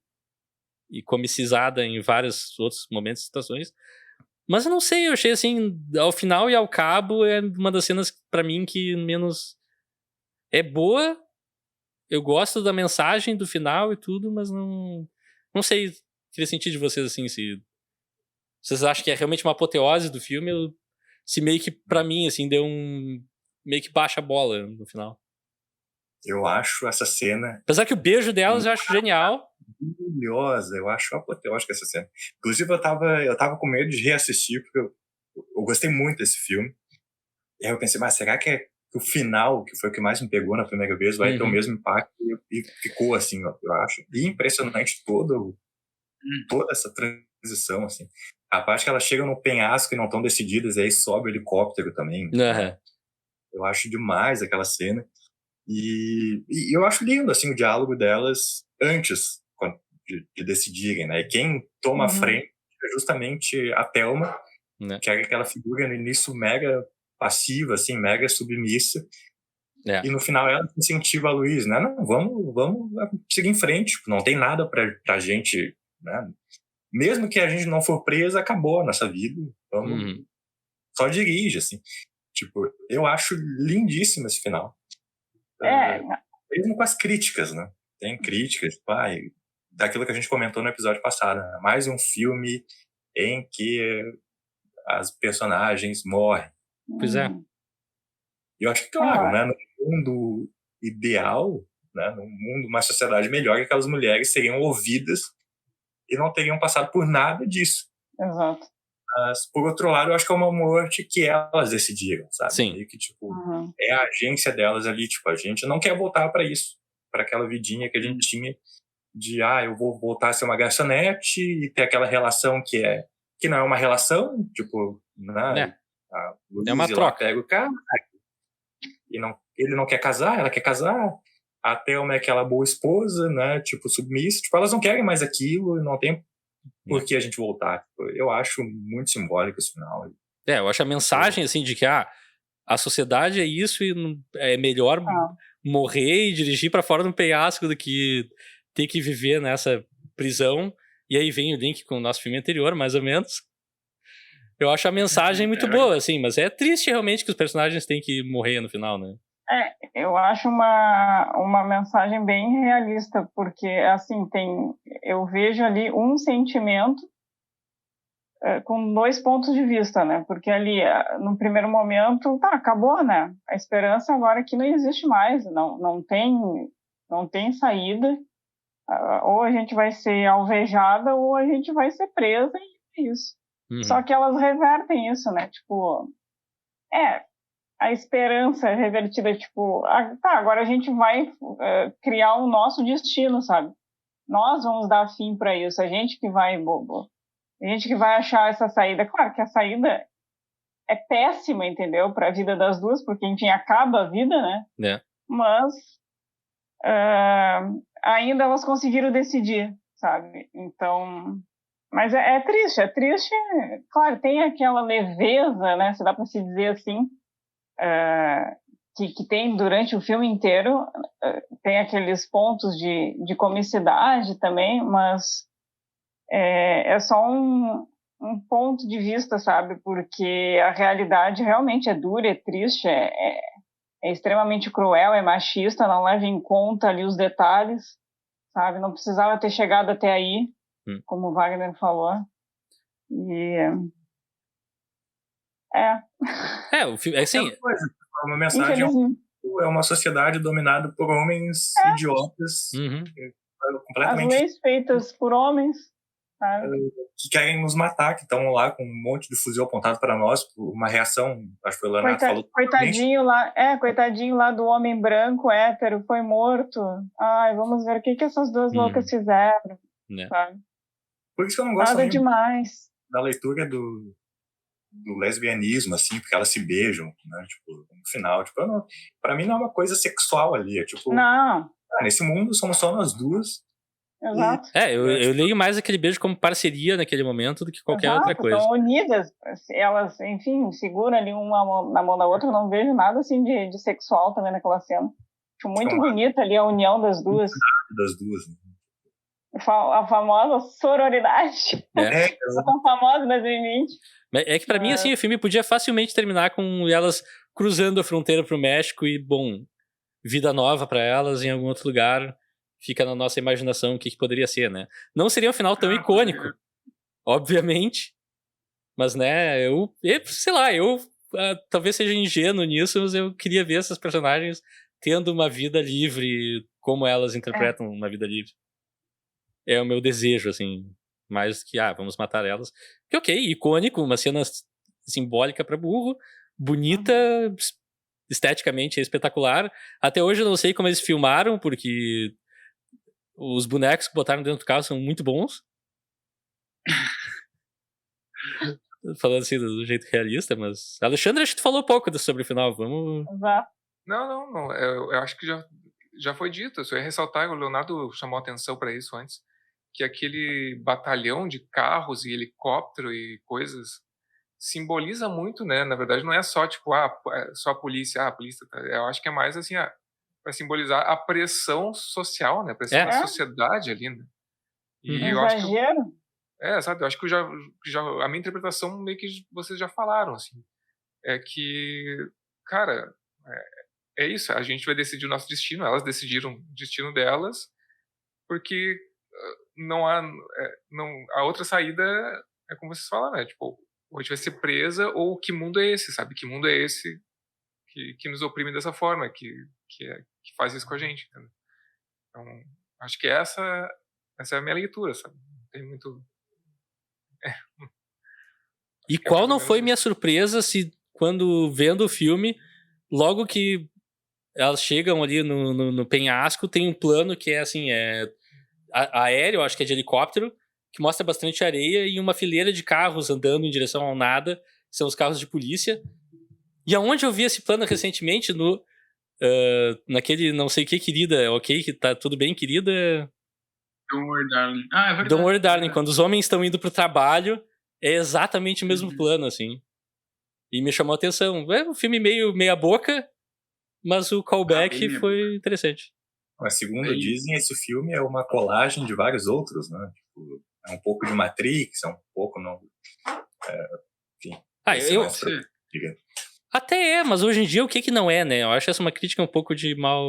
comicizada em vários outros momentos e situações. Mas eu não sei, eu achei assim, ao final e ao cabo, é uma das cenas pra mim que menos é boa. Eu gosto da mensagem do final e tudo, mas não sei, queria sentir de vocês assim, se vocês acham que é realmente uma apoteose do filme, ou se meio que pra mim, assim, deu meio que baixa a bola no final. Eu acho essa cena... Apesar que o beijo delas eu acho genial. Maravilhosa, eu acho apoteótica essa cena. Inclusive, eu tava com medo de reassistir, porque eu gostei muito desse filme. E aí eu pensei, mas será que o final, que foi o que mais me pegou na primeira vez, vai ter o mesmo impacto? E ficou assim, eu acho. E impressionante toda essa transição, assim. A parte que elas chegam no penhasco e não estão decididas, e aí sobe o helicóptero também. Né? Eu acho demais aquela cena. E eu acho lindo, assim, o diálogo delas antes de decidirem, né? E quem toma a frente é justamente a Thelma, que é aquela figura no início mega passiva, assim, mega submissa. E no final ela incentiva a Luiz, né? Não, vamos seguir em frente, não tem nada pra gente, né? Mesmo que a gente não for presa, acabou a nossa vida, vamos, só dirige, assim. Tipo, eu acho lindíssimo esse final. Mesmo com as críticas, né? Tem críticas, daquilo que a gente comentou no episódio passado, né? Mais um filme em que as personagens morrem. Pois é. E eu acho que, claro, né? No mundo ideal, né? No mundo, uma sociedade melhor, aquelas mulheres seriam ouvidas e não teriam passado por nada disso. Exato. Mas, por outro lado, eu acho que é uma morte que elas decidiram, sabe? Sim. E que, tipo, é a agência delas ali, tipo, a gente não quer voltar para isso, para aquela vidinha que a gente tinha de, eu vou voltar a ser uma garçonete e ter aquela relação que não é uma relação, tipo, né? A É uma Louise lá troca. pega o cara, e ele não quer casar, ela quer casar. A Thelma é aquela boa esposa, né? Tipo, submissa. Tipo, elas não querem mais aquilo, não tem por que a gente voltar. Eu acho muito simbólico esse final. Eu acho a mensagem, assim, de que a sociedade é isso e é melhor morrer e dirigir pra fora de um penhasco do que ter que viver nessa prisão. E aí vem o link com o nosso filme anterior, mais ou menos. Eu acho a mensagem muito boa, assim, mas é triste realmente que os personagens têm que morrer no final, né? Eu acho uma mensagem bem realista, porque, assim, eu vejo ali um sentimento com 2 pontos de vista, né? Porque ali, no primeiro momento, acabou, né? A esperança agora aqui não existe mais, não tem saída. Ou a gente vai ser alvejada ou a gente vai ser presa, e é isso. Só que elas revertem isso, né? Tipo, a esperança é revertida, tipo, agora a gente vai criar o nosso destino, sabe? Nós vamos dar fim para isso, a gente que vai achar essa saída. Claro que a saída é péssima, entendeu? Para a vida das duas, porque, enfim, acaba a vida, né? Mas ainda elas conseguiram decidir, sabe? Então, mas é triste. Claro, tem aquela leveza, né? Se dá para se dizer assim, que tem durante o filme inteiro. Tem aqueles pontos de comicidade também, mas é só um ponto de vista, sabe? Porque a realidade realmente é dura, é triste, é extremamente cruel, é machista, não leva em conta ali os detalhes, sabe? Não precisava ter chegado até aí, como o Wagner falou. E o filme, assim, uma mensagem é uma sociedade dominada por homens idiotas, completamente. As leis feitas por homens, sabe? Que querem nos matar, que estão lá com um monte de fuzil apontado para nós, uma reação, acho que o Leonardo falou. Coitadinho lá do homem branco, hétero, foi morto. Ai, vamos ver o que essas duas loucas fizeram, sabe? Por isso que eu não gosto nada demais da leitura do lesbianismo, assim, porque elas se beijam, né, tipo, no final, tipo, pra mim não é uma coisa sexual ali, é tipo, não. Nesse mundo somos só nós duas. Exato. Eu leio mais aquele beijo como parceria naquele momento do que qualquer outra coisa. Estão unidas, elas, enfim, seguram ali uma na mão da outra, eu não vejo nada assim de sexual também naquela cena. Acho muito bonita ali a união das duas. Das duas, né? A famosa sororidade. Tão famosa em 2020. É que pra mim, assim, o filme podia facilmente terminar com elas cruzando a fronteira pro México e, bom, vida nova pra elas em algum outro lugar. Fica na nossa imaginação o que poderia ser, né? Não seria um final tão icônico, obviamente. Mas, né, sei lá, talvez seja ingênuo nisso, mas eu queria ver essas personagens tendo uma vida livre, como elas interpretam uma vida livre. É o meu desejo, assim, mais que, vamos matar elas. Que ok, icônico, uma cena simbólica pra burro, bonita, esteticamente é espetacular. Até hoje eu não sei como eles filmaram, porque os bonecos que botaram dentro do carro são muito bons. Falando assim do jeito realista, mas... Alexandre, acho que tu falou pouco sobre o final, vamos... Não, eu acho que já foi dito, eu só ia ressaltar, o Leonardo chamou atenção para isso antes, que aquele batalhão de carros e helicóptero e coisas simboliza muito, né? Na verdade, não é só, tipo, só a polícia, eu acho que é mais, assim, para simbolizar a pressão social, né? A pressão da sociedade ali, né? E eu acho que... sabe? Eu acho que a minha interpretação meio que vocês já falaram, assim. É que, cara, é isso. A gente vai decidir o nosso destino. Elas decidiram o destino delas, porque não há... a outra saída é como vocês falaram, né? Tipo, ou a gente vai ser presa, ou que mundo é esse, sabe? Que mundo é esse que nos oprime dessa forma, que faz isso com a gente, entendeu? Então, acho que essa é a minha leitura, sabe? Tem muito... E qual não foi minha surpresa se, quando vendo o filme, logo que elas chegam ali no penhasco, tem um plano que é assim, aéreo, acho que é de helicóptero, que mostra bastante areia e uma fileira de carros andando em direção ao nada, são os carros de polícia. E aonde eu vi esse plano recentemente, naquele não sei o que, querida, ok, que tá tudo bem, querida... Don't Worry Darling. Ah, é verdade. Don't Worry Darling, quando os homens estão indo pro trabalho, é exatamente o mesmo plano, assim. E me chamou a atenção. É um filme meio meia boca, mas o callback foi interessante. Mas segundo dizem, esse filme é uma colagem de vários outros, né? Tipo, é um pouco de Matrix, é um pouco... Não, enfim. Até é, mas hoje em dia o que não é, né? Eu acho essa uma crítica um pouco de mal...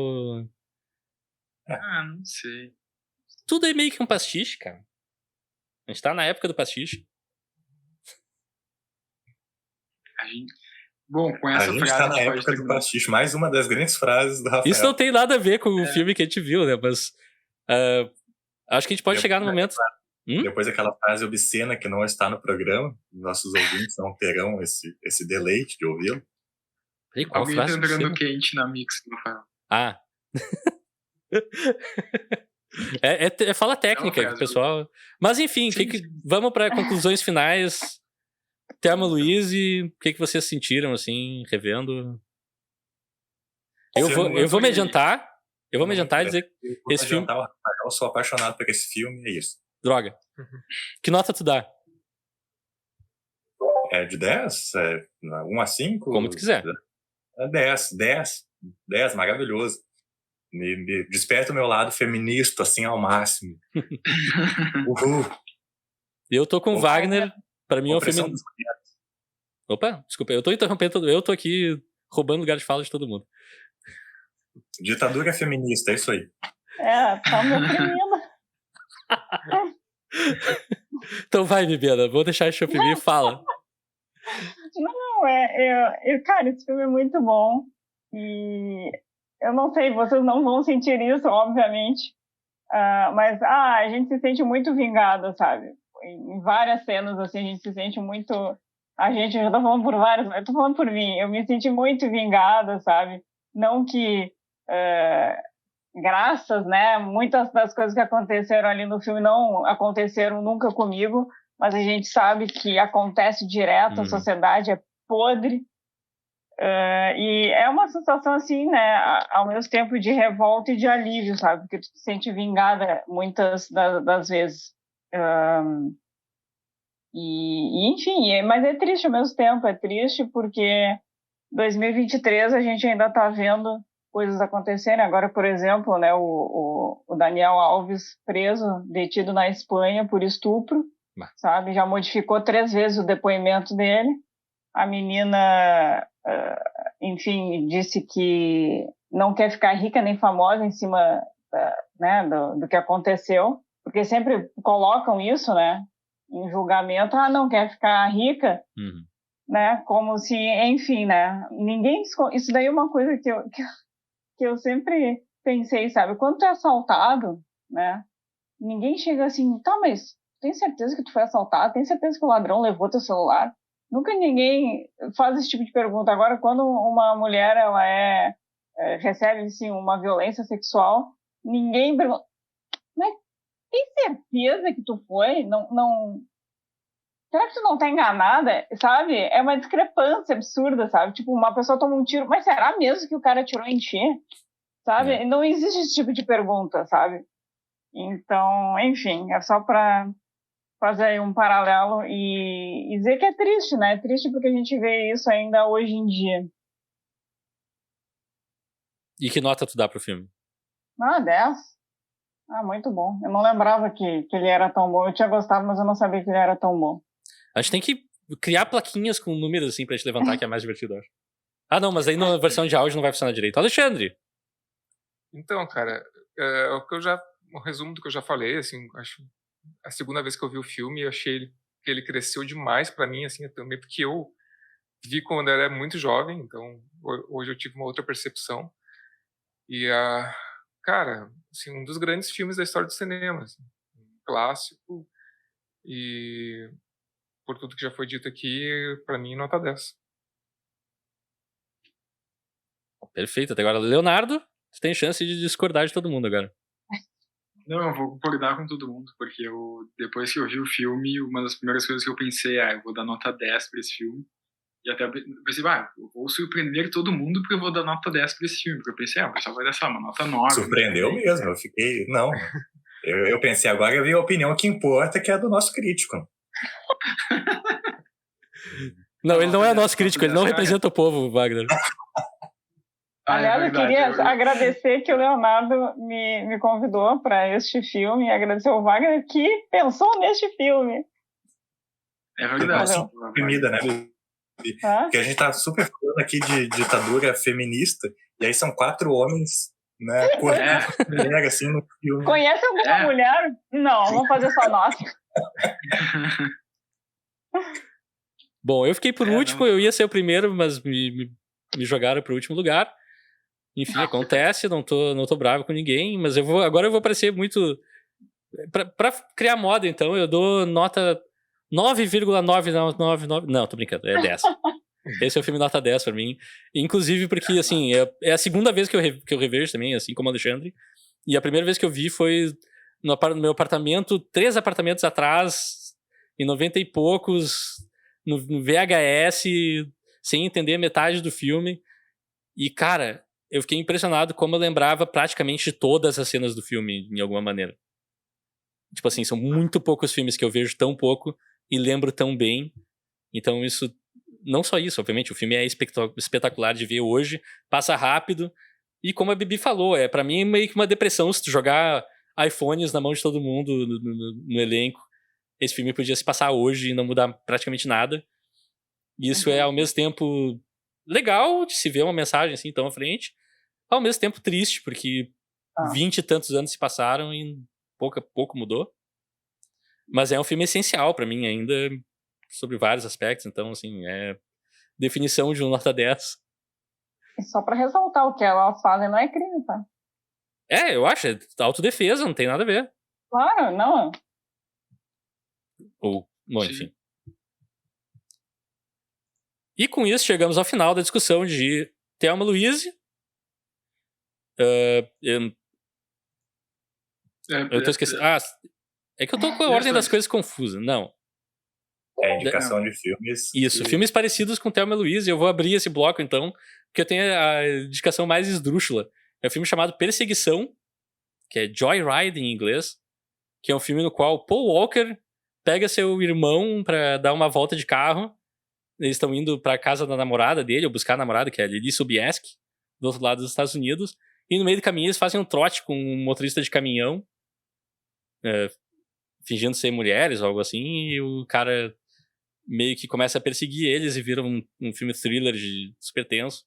Não sei. Tudo é meio que um pastiche, cara. A gente tá na época do pastiche. Bom, com essa frase... A gente tá na época do pastiche. Mais uma das grandes frases do Rafael. Isso não tem nada a ver com o filme que a gente viu, né? Mas acho que a gente pode chegar no momento... Depois daquela frase obscena que não está no programa, nossos ouvintes não terão esse deleite de ouvi-lo. Alguém tá entrando quente na mix, Rafael. Ah. É fala técnica, pessoal. Mas enfim, vamos para conclusões finais. Thelma, Luiz, e o que vocês sentiram, assim, revendo? Eu vou me adiantar. Eu vou me adiantar e dizer que esse filme... Eu sou apaixonado por esse filme, é isso. Droga. Que nota tu dá? É de 10? 1 a 5? Como tu quiser. 10, maravilhoso. Me desperta o meu lado feminista, assim, ao máximo. Uhul. Eu tô com o Wagner, pra mim é um filme... Opa, desculpa, eu tô interrompendo, eu tô aqui roubando lugar de fala de todo mundo. Ditadura feminista, é isso aí. Tá me oprimindo. Então vai, Bibiana, vou deixar te oprimir e fala. Não, cara, esse filme é muito bom e eu não sei, vocês não vão sentir isso, obviamente, mas a gente se sente muito vingada, sabe? Em várias cenas, assim, a gente se sente muito... eu já tô falando por várias, eu tô falando por mim, eu me senti muito vingada, sabe? Não que... graças, né? Muitas das coisas que aconteceram ali no filme não aconteceram nunca comigo, mas a gente sabe que acontece direto, a sociedade é podre, e é uma sensação assim, né? Ao mesmo tempo de revolta e de alívio, sabe? Porque tu se sente vingada muitas das vezes. Enfim, mas é triste ao mesmo tempo, é triste porque 2023 a gente ainda tá vendo coisas acontecerem. Agora, por exemplo, né, o Daniel Alves preso, detido na Espanha por estupro, sabe? Já modificou 3 vezes o depoimento dele. A menina, enfim, disse que não quer ficar rica nem famosa em cima né, do que aconteceu, porque sempre colocam isso, né, em julgamento. Não quer ficar rica, né? Como se, enfim, né? Ninguém... Isso daí é uma coisa que eu sempre pensei, sabe? Quando tu é assaltado, né? Ninguém chega assim, tá, mas tem certeza que tu foi assaltado? Tem certeza que o ladrão levou teu celular? Nunca ninguém faz esse tipo de pergunta. Agora, quando uma mulher ela recebe assim, uma violência sexual, ninguém pergunta, mas tem certeza que tu foi? Não... Será que tu não tá enganada, sabe? É uma discrepância absurda, sabe? Tipo, uma pessoa toma um tiro, mas será mesmo que o cara atirou em ti? Sabe? Não existe esse tipo de pergunta, sabe? Então, enfim, é só pra fazer aí um paralelo e dizer que é triste, né? É triste porque a gente vê isso ainda hoje em dia. E que nota tu dá pro filme? 10. Muito bom. Eu não lembrava que ele era tão bom. Eu tinha gostado, mas eu não sabia que ele era tão bom. A gente tem que criar plaquinhas com números assim pra gente levantar, que é mais divertido, eu acho. Não, mas aí na versão de áudio não vai funcionar direito. Alexandre! Então, cara, o resumo do que eu já falei, assim, acho a segunda vez que eu vi o filme, eu achei que ele cresceu demais pra mim, assim, também porque eu vi quando eu era muito jovem, então hoje eu tive uma outra percepção. E, cara, assim, um dos grandes filmes da história do cinema, assim, um clássico, e por tudo que já foi dito aqui, pra mim, nota 10. Perfeito, até agora. Leonardo, você tem chance de discordar de todo mundo agora. Não, eu vou concordar com todo mundo, porque depois que eu vi o filme, uma das primeiras coisas que eu pensei eu vou dar nota 10 pra esse filme. E até eu pensei, eu vou surpreender todo mundo porque eu vou dar nota 10 pra esse filme. Porque eu pensei, o pessoal vai dar uma nota 9. Surpreendeu mesmo, eu fiquei... Não, eu pensei, agora eu vi a opinião que importa, que é do nosso crítico. Não, ele não é nosso crítico, ele não representa o povo, Wagner. Aliás, eu queria agradecer que o Leonardo me convidou para este filme e agradecer ao Wagner que pensou neste filme. É verdade. Oprimida, né? Porque a gente tá super falando aqui de ditadura feminista, e aí são 4 homens, né, correndo mulher, assim, no filme. Conhece alguma mulher? Não, vamos fazer só nós. Bom, eu fiquei por último, eu ia ser o primeiro, mas me jogaram pro último lugar. Enfim, acontece, não tô bravo com ninguém, mas agora eu vou parecer muito... Pra criar moda, então, eu dou nota 9,999... Não, tô brincando, é 10. Esse é o filme nota 10 pra mim. Inclusive porque, assim, é a segunda vez que eu revejo também, assim como o Alexandre. E a primeira vez que eu vi foi no meu apartamento, 3 apartamentos atrás, em 90 e poucos, no VHS, sem entender metade do filme. E, cara, eu fiquei impressionado como eu lembrava praticamente todas as cenas do filme, em alguma maneira. Tipo assim, são muito poucos filmes que eu vejo tão pouco e lembro tão bem. Então isso... Não só isso, obviamente, o filme é espetacular de ver hoje, passa rápido. E como a Bibi falou, pra mim é meio que uma depressão se tu jogar iPhones na mão de todo mundo no elenco. Esse filme podia se passar hoje e não mudar praticamente nada. E isso é, ao mesmo tempo, legal de se ver uma mensagem assim tão à frente, ao mesmo tempo triste, porque 20 e tantos anos se passaram e pouco mudou. Mas é um filme essencial pra mim ainda, sobre vários aspectos. Então, assim, é definição de um nota 10. E só pra ressaltar, o que elas fazem não é crime, tá? Eu acho, é autodefesa, não tem nada a ver. Claro, não. Bom, enfim. E com isso chegamos ao final da discussão de Thelma e Louise. Eu tô esquecendo. É que eu tô com a ordem das coisas confusa. Não. É indicação de filmes. Isso, filmes parecidos com Thelma e Louise. Eu vou abrir esse bloco, então, porque eu tenho a indicação mais esdrúxula. É um filme chamado Perseguição, que é Joyride em inglês, que é um filme no qual Paul Walker pega seu irmão pra dar uma volta de carro. Eles estão indo pra casa da namorada dele, ou buscar a namorada, que é a Lily Sobieski, do outro lado dos Estados Unidos. E no meio do caminho eles fazem um trote com um motorista de caminhão, fingindo ser mulheres ou algo assim, e o cara meio que começa a perseguir eles e vira um filme thriller super tenso.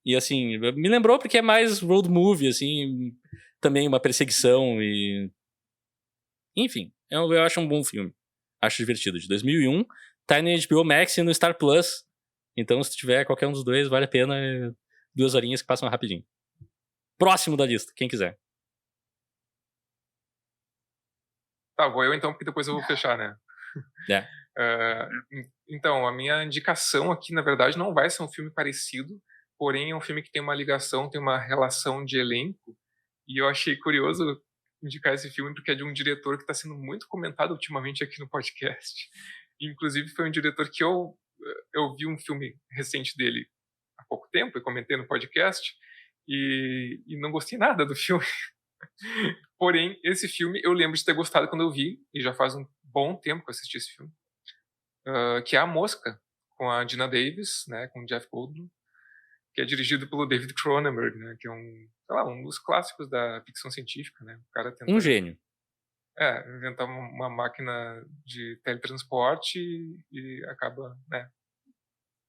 E assim, me lembrou porque é mais road movie, assim, também uma perseguição e... Enfim, eu acho um bom filme. Acho divertido, de 2001. Tá no HBO Max e no Star Plus. Então, se tiver qualquer um dos dois, vale a pena. 2 horinhas que passam rapidinho. Próximo da lista, quem quiser. Tá, vou eu então, porque depois eu vou fechar, né? Então, a minha indicação aqui, na verdade, não vai ser um filme parecido, porém é um filme que tem uma ligação, tem uma relação de elenco, e eu achei curioso indicar esse filme porque é de um diretor que está sendo muito comentado ultimamente aqui no podcast. Inclusive, foi um diretor que eu vi um filme recente dele há pouco tempo, e comentei no podcast, e não gostei nada do filme. Porém, esse filme eu lembro de ter gostado quando eu vi, e já faz um bom tempo que eu assisti esse filme, que é A Mosca, com a Geena Davis, né, com o Jeff Goldblum, que é dirigido pelo David Cronenberg, né, que é um dos clássicos da ficção científica, né? O cara tenta, um gênio. Inventar uma máquina de teletransporte e acaba, né,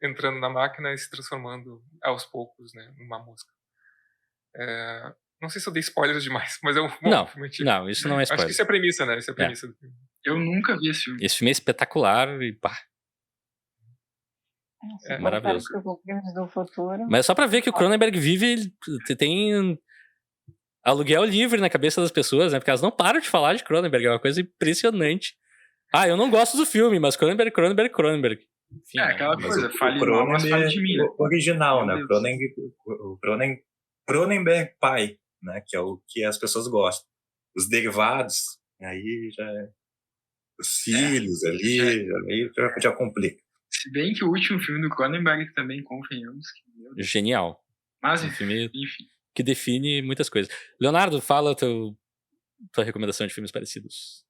entrando na máquina e se transformando aos poucos, né, numa mosca. Não sei se eu dei spoilers demais, mas é um bom filme. Não, isso não é spoiler. Acho que isso é a premissa, né? Isso é a premissa do filme. Eu nunca vi esse filme. Esse filme é espetacular e pá. Maravilhoso. Do futuro. Mas só pra ver que o Cronenberg vive, tem aluguel livre na cabeça das pessoas, né? Porque elas não param de falar de Cronenberg, é uma coisa impressionante. Eu não gosto do filme, mas Cronenberg. Enfim, aquela coisa, fale mal, mas fale de mim. Original, né? O Cronenberg pai, né? Que é o que as pessoas gostam. Os derivados, aí já... Os filhos ali, já complica. Se bem que o último filme do Cronenberg também, convenhamos. Genial. Mas, um filme enfim. Que define muitas coisas. Leonardo, fala tua recomendação de filmes parecidos.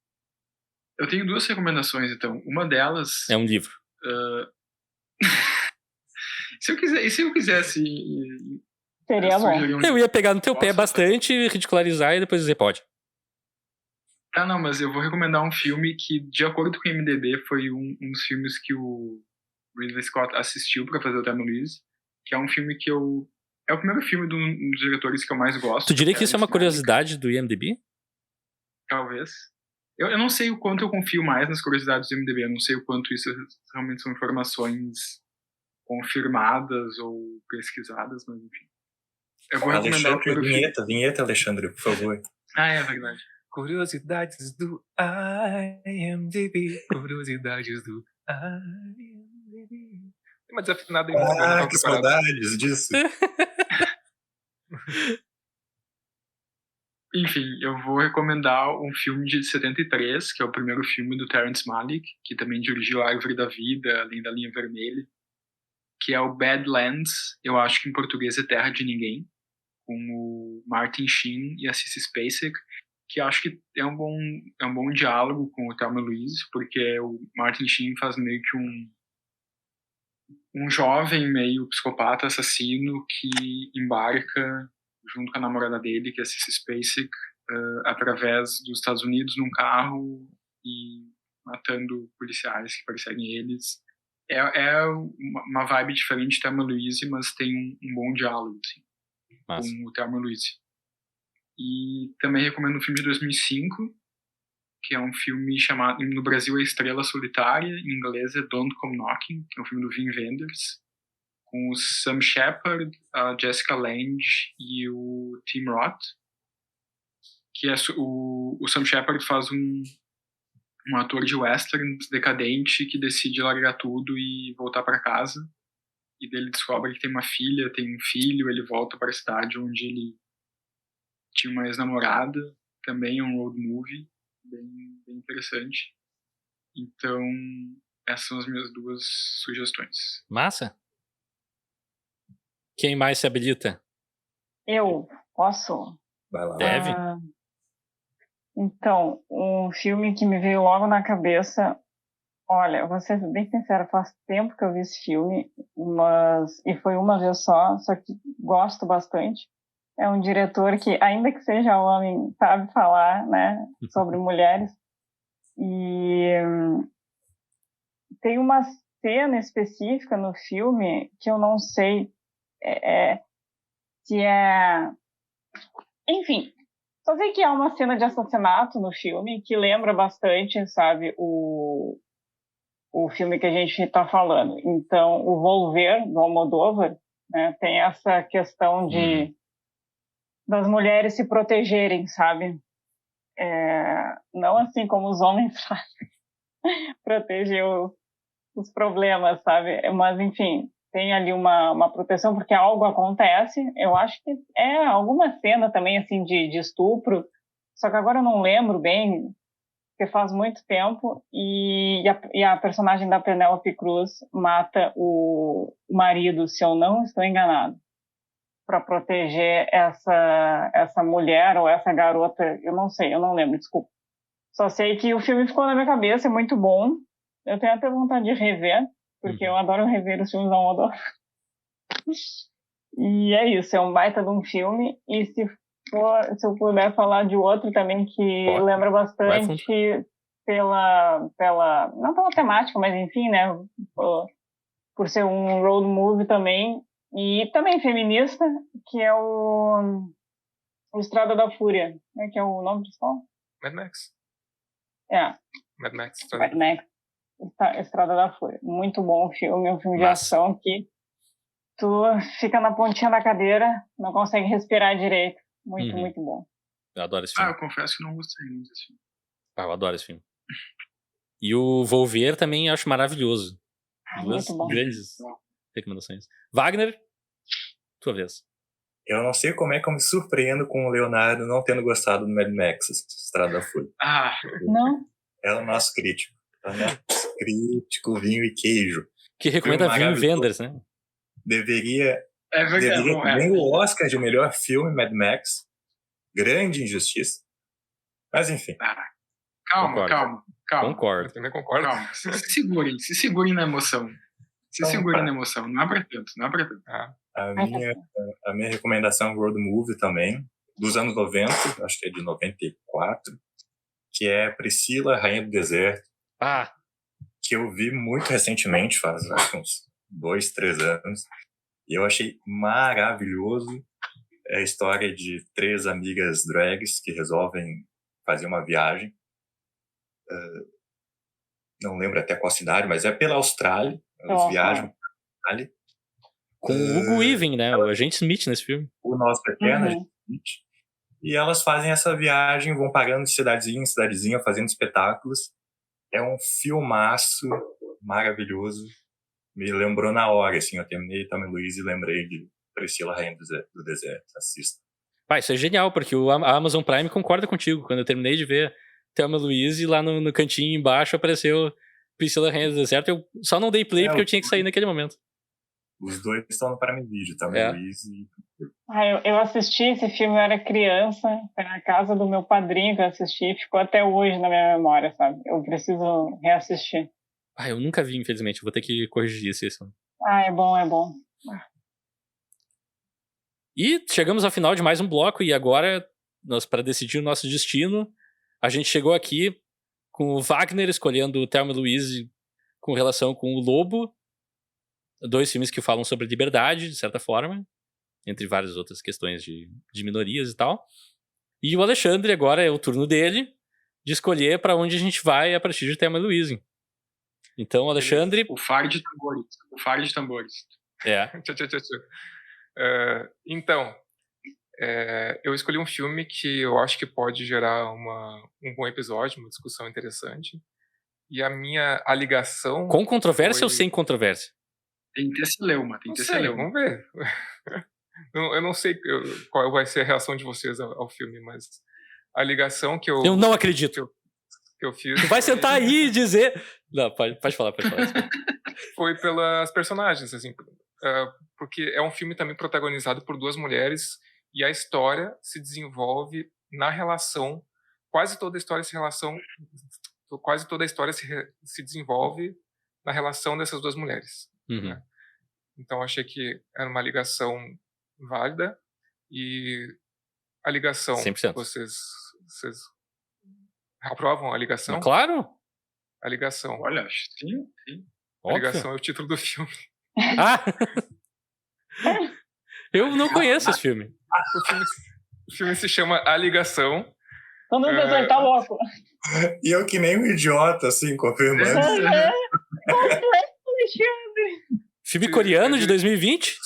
Eu tenho 2 recomendações, então. Uma delas... É um livro. Se eu quisesse... Seria bom. Eu ia pegar no teu pé bastante, ridicularizar e depois dizer pode. Ah, não, mas eu vou recomendar um filme que, de acordo com o IMDb, foi um dos filmes que o Ridley Scott assistiu pra fazer o Thelma e Louise, que é um filme que eu... É o primeiro filme um dos diretores que eu mais gosto. Tu diria que isso é uma curiosidade do IMDb? Talvez. Eu não sei o quanto eu confio mais nas curiosidades do IMDb, eu não sei o quanto isso realmente são informações confirmadas ou pesquisadas, mas enfim. Eu vou recomendar o primeiro filme. Vinheta, Alexandre, por favor. Ah, é verdade. Curiosidades do IMDb. Curiosidades do IMDb. Tem uma desafinada aí. Que saudades disso. Enfim, eu vou recomendar um filme de 73, que é o primeiro filme do Terrence Malick, que também dirigiu A Árvore da Vida, Além da Linha Vermelha, que é o Badlands, eu acho que em português é Terra de Ninguém, com o Martin Sheen e a Sissy Spacek, que acho que é um bom diálogo com o Thelma e Louise, porque o Martin Sheen faz meio que um jovem meio psicopata assassino que embarca junto com a namorada dele, que é a Sissy Spacek, através dos Estados Unidos num carro e matando policiais que perseguem eles. É uma vibe diferente de Thelma e Louise, mas tem um bom diálogo assim, com o Thelma e Louise. E também recomendo um filme de 2005, que é um filme chamado, no Brasil é Estrela Solitária, em inglês é Don't Come Knocking, que é um filme do Wim Wenders, com o Sam Shepard, a Jessica Lange e o Tim Roth, que é o Sam Shepard faz um ator de western decadente que decide largar tudo e voltar para casa, e dele descobre que tem uma filha, tem um filho, ele volta para a cidade onde ele tinha uma ex-namorada, também é um road movie, bem interessante. Então, essas são as minhas 2 sugestões. Massa. Quem mais se habilita? Eu posso? Vai lá. Deve. Então, um filme que me veio logo na cabeça... Olha, vou ser bem sincera, faz tempo que eu vi esse filme, e foi uma vez só que gosto bastante. É um diretor que, ainda que seja homem, sabe falar, né, sobre mulheres. E tem uma cena específica no filme que eu não sei se é... Enfim, só sei que é uma cena de assassinato no filme que lembra bastante, sabe, o filme que a gente está falando. Então, o Volver, do Almodóvar, né, tem essa questão das mulheres se protegerem, sabe? Não assim como os homens fazem, proteger os problemas, sabe? Mas, enfim, tem ali uma proteção porque algo acontece. Eu acho que é alguma cena também, assim, de estupro, só que agora eu não lembro bem, porque faz muito tempo, e a personagem da Penélope Cruz mata o marido, se eu não estou enganado, para proteger essa mulher ou essa garota, eu não sei, eu não lembro, desculpa. Só sei que o filme ficou na minha cabeça, é muito bom, eu tenho até vontade de rever, porque eu adoro rever os filmes da Almodóvar. E é isso, é um baita de um filme, e se eu puder falar de outro também que lembra bastante não pela temática, mas enfim, né, por ser um road movie também, e também feminista, que é o Estrada da Fúria, né, que é o nome principal? Mad Max. Mad Max, Estrada da Fúria. Muito bom o filme, é um filme de ação que tu fica na pontinha da cadeira, não consegue respirar direito. Muito bom. Eu adoro esse filme. Eu confesso que não gostei muito desse filme. Eu adoro esse filme. E o Volver também eu acho maravilhoso. 2 grandes recomendações. Wagner, tua vez. Eu não sei como é que eu me surpreendo com o Leonardo não tendo gostado do Mad Max, Estrada da Fúria. Não? É o nosso crítico. É o nosso crítico, vinho e queijo. Que recomenda Wim Wenders, né? Deveria Bom, ganhar o Oscar de melhor filme, Mad Max. Grande injustiça. Mas enfim. Calma. Concordo. Eu também concordo. Calma. Se segurem na emoção. Segurem na emoção. Não é pra tanto. A minha recomendação é Road Movie também, dos anos 90, acho que é de 94, que é Priscila, Rainha do Deserto. Que eu vi muito recentemente, faz acho, uns 2, 3 anos. E eu achei maravilhoso. É a história de 3 amigas drags que resolvem fazer uma viagem. Não lembro até qual cidade, mas é pela Austrália. Elas viajam pela Austrália. Com o Hugo Weaving, né? O Agente Smith nesse filme. O nosso eterno Agente Smith. E elas fazem essa viagem, vão parando de cidadezinha em cidadezinha, fazendo espetáculos. É um filmaço maravilhoso. Me lembrou na hora, assim, eu terminei Thelma e Louise e lembrei de Priscila, Rainha do Deserto. Assista. Isso é genial, porque a Amazon Prime concorda contigo. Quando eu terminei de ver Thelma e Louise, lá no cantinho embaixo apareceu Priscila, Rainha do Deserto. Eu só não dei play porque eu tinha que sair naquele momento. Os dois estão no Prime Video, Thelma e Louise e... Eu assisti esse filme, eu era criança, foi na casa do meu padrinho que eu assisti, ficou até hoje na minha memória, sabe? Eu preciso reassistir. Eu nunca vi, infelizmente, vou ter que corrigir isso. É bom. E chegamos ao final de mais um bloco, e agora, para decidir o nosso destino, a gente chegou aqui com o Wagner escolhendo Thelma e Louise com relação com o Lobo, 2 filmes que falam sobre liberdade, de certa forma, entre várias outras questões de minorias e tal. E o Alexandre, agora é o turno dele, de escolher para onde a gente vai a partir de Thelma e Louise. Então, Alexandre... O faro de tambores. Então, eu escolhi um filme que eu acho que pode gerar um bom episódio, uma discussão interessante. E a ligação... Com controvérsia ou sem controvérsia? Tem que ter celeuma, Vamos ver. Eu não sei qual vai ser a reação de vocês ao filme, mas a ligação que eu... Eu não acredito. Que eu fiz... Tu vai sentar aí e dizer... Não, pode falar. Foi pelas personagens, assim, porque é um filme também protagonizado por 2 mulheres e a história se desenvolve na relação... Quase toda a história se desenvolve na relação dessas 2 mulheres. Né? Então achei que era uma ligação válida e a ligação 100%. vocês aprovam a ligação? Mas claro. A ligação. Olha, sim. A ligação é o título do filme. Eu não conheço esse filme. O filme se chama A Ligação. Todo mundo pensou, ele tá louco. E eu que nem um idiota, assim, confirmando. Filme coreano de 2020?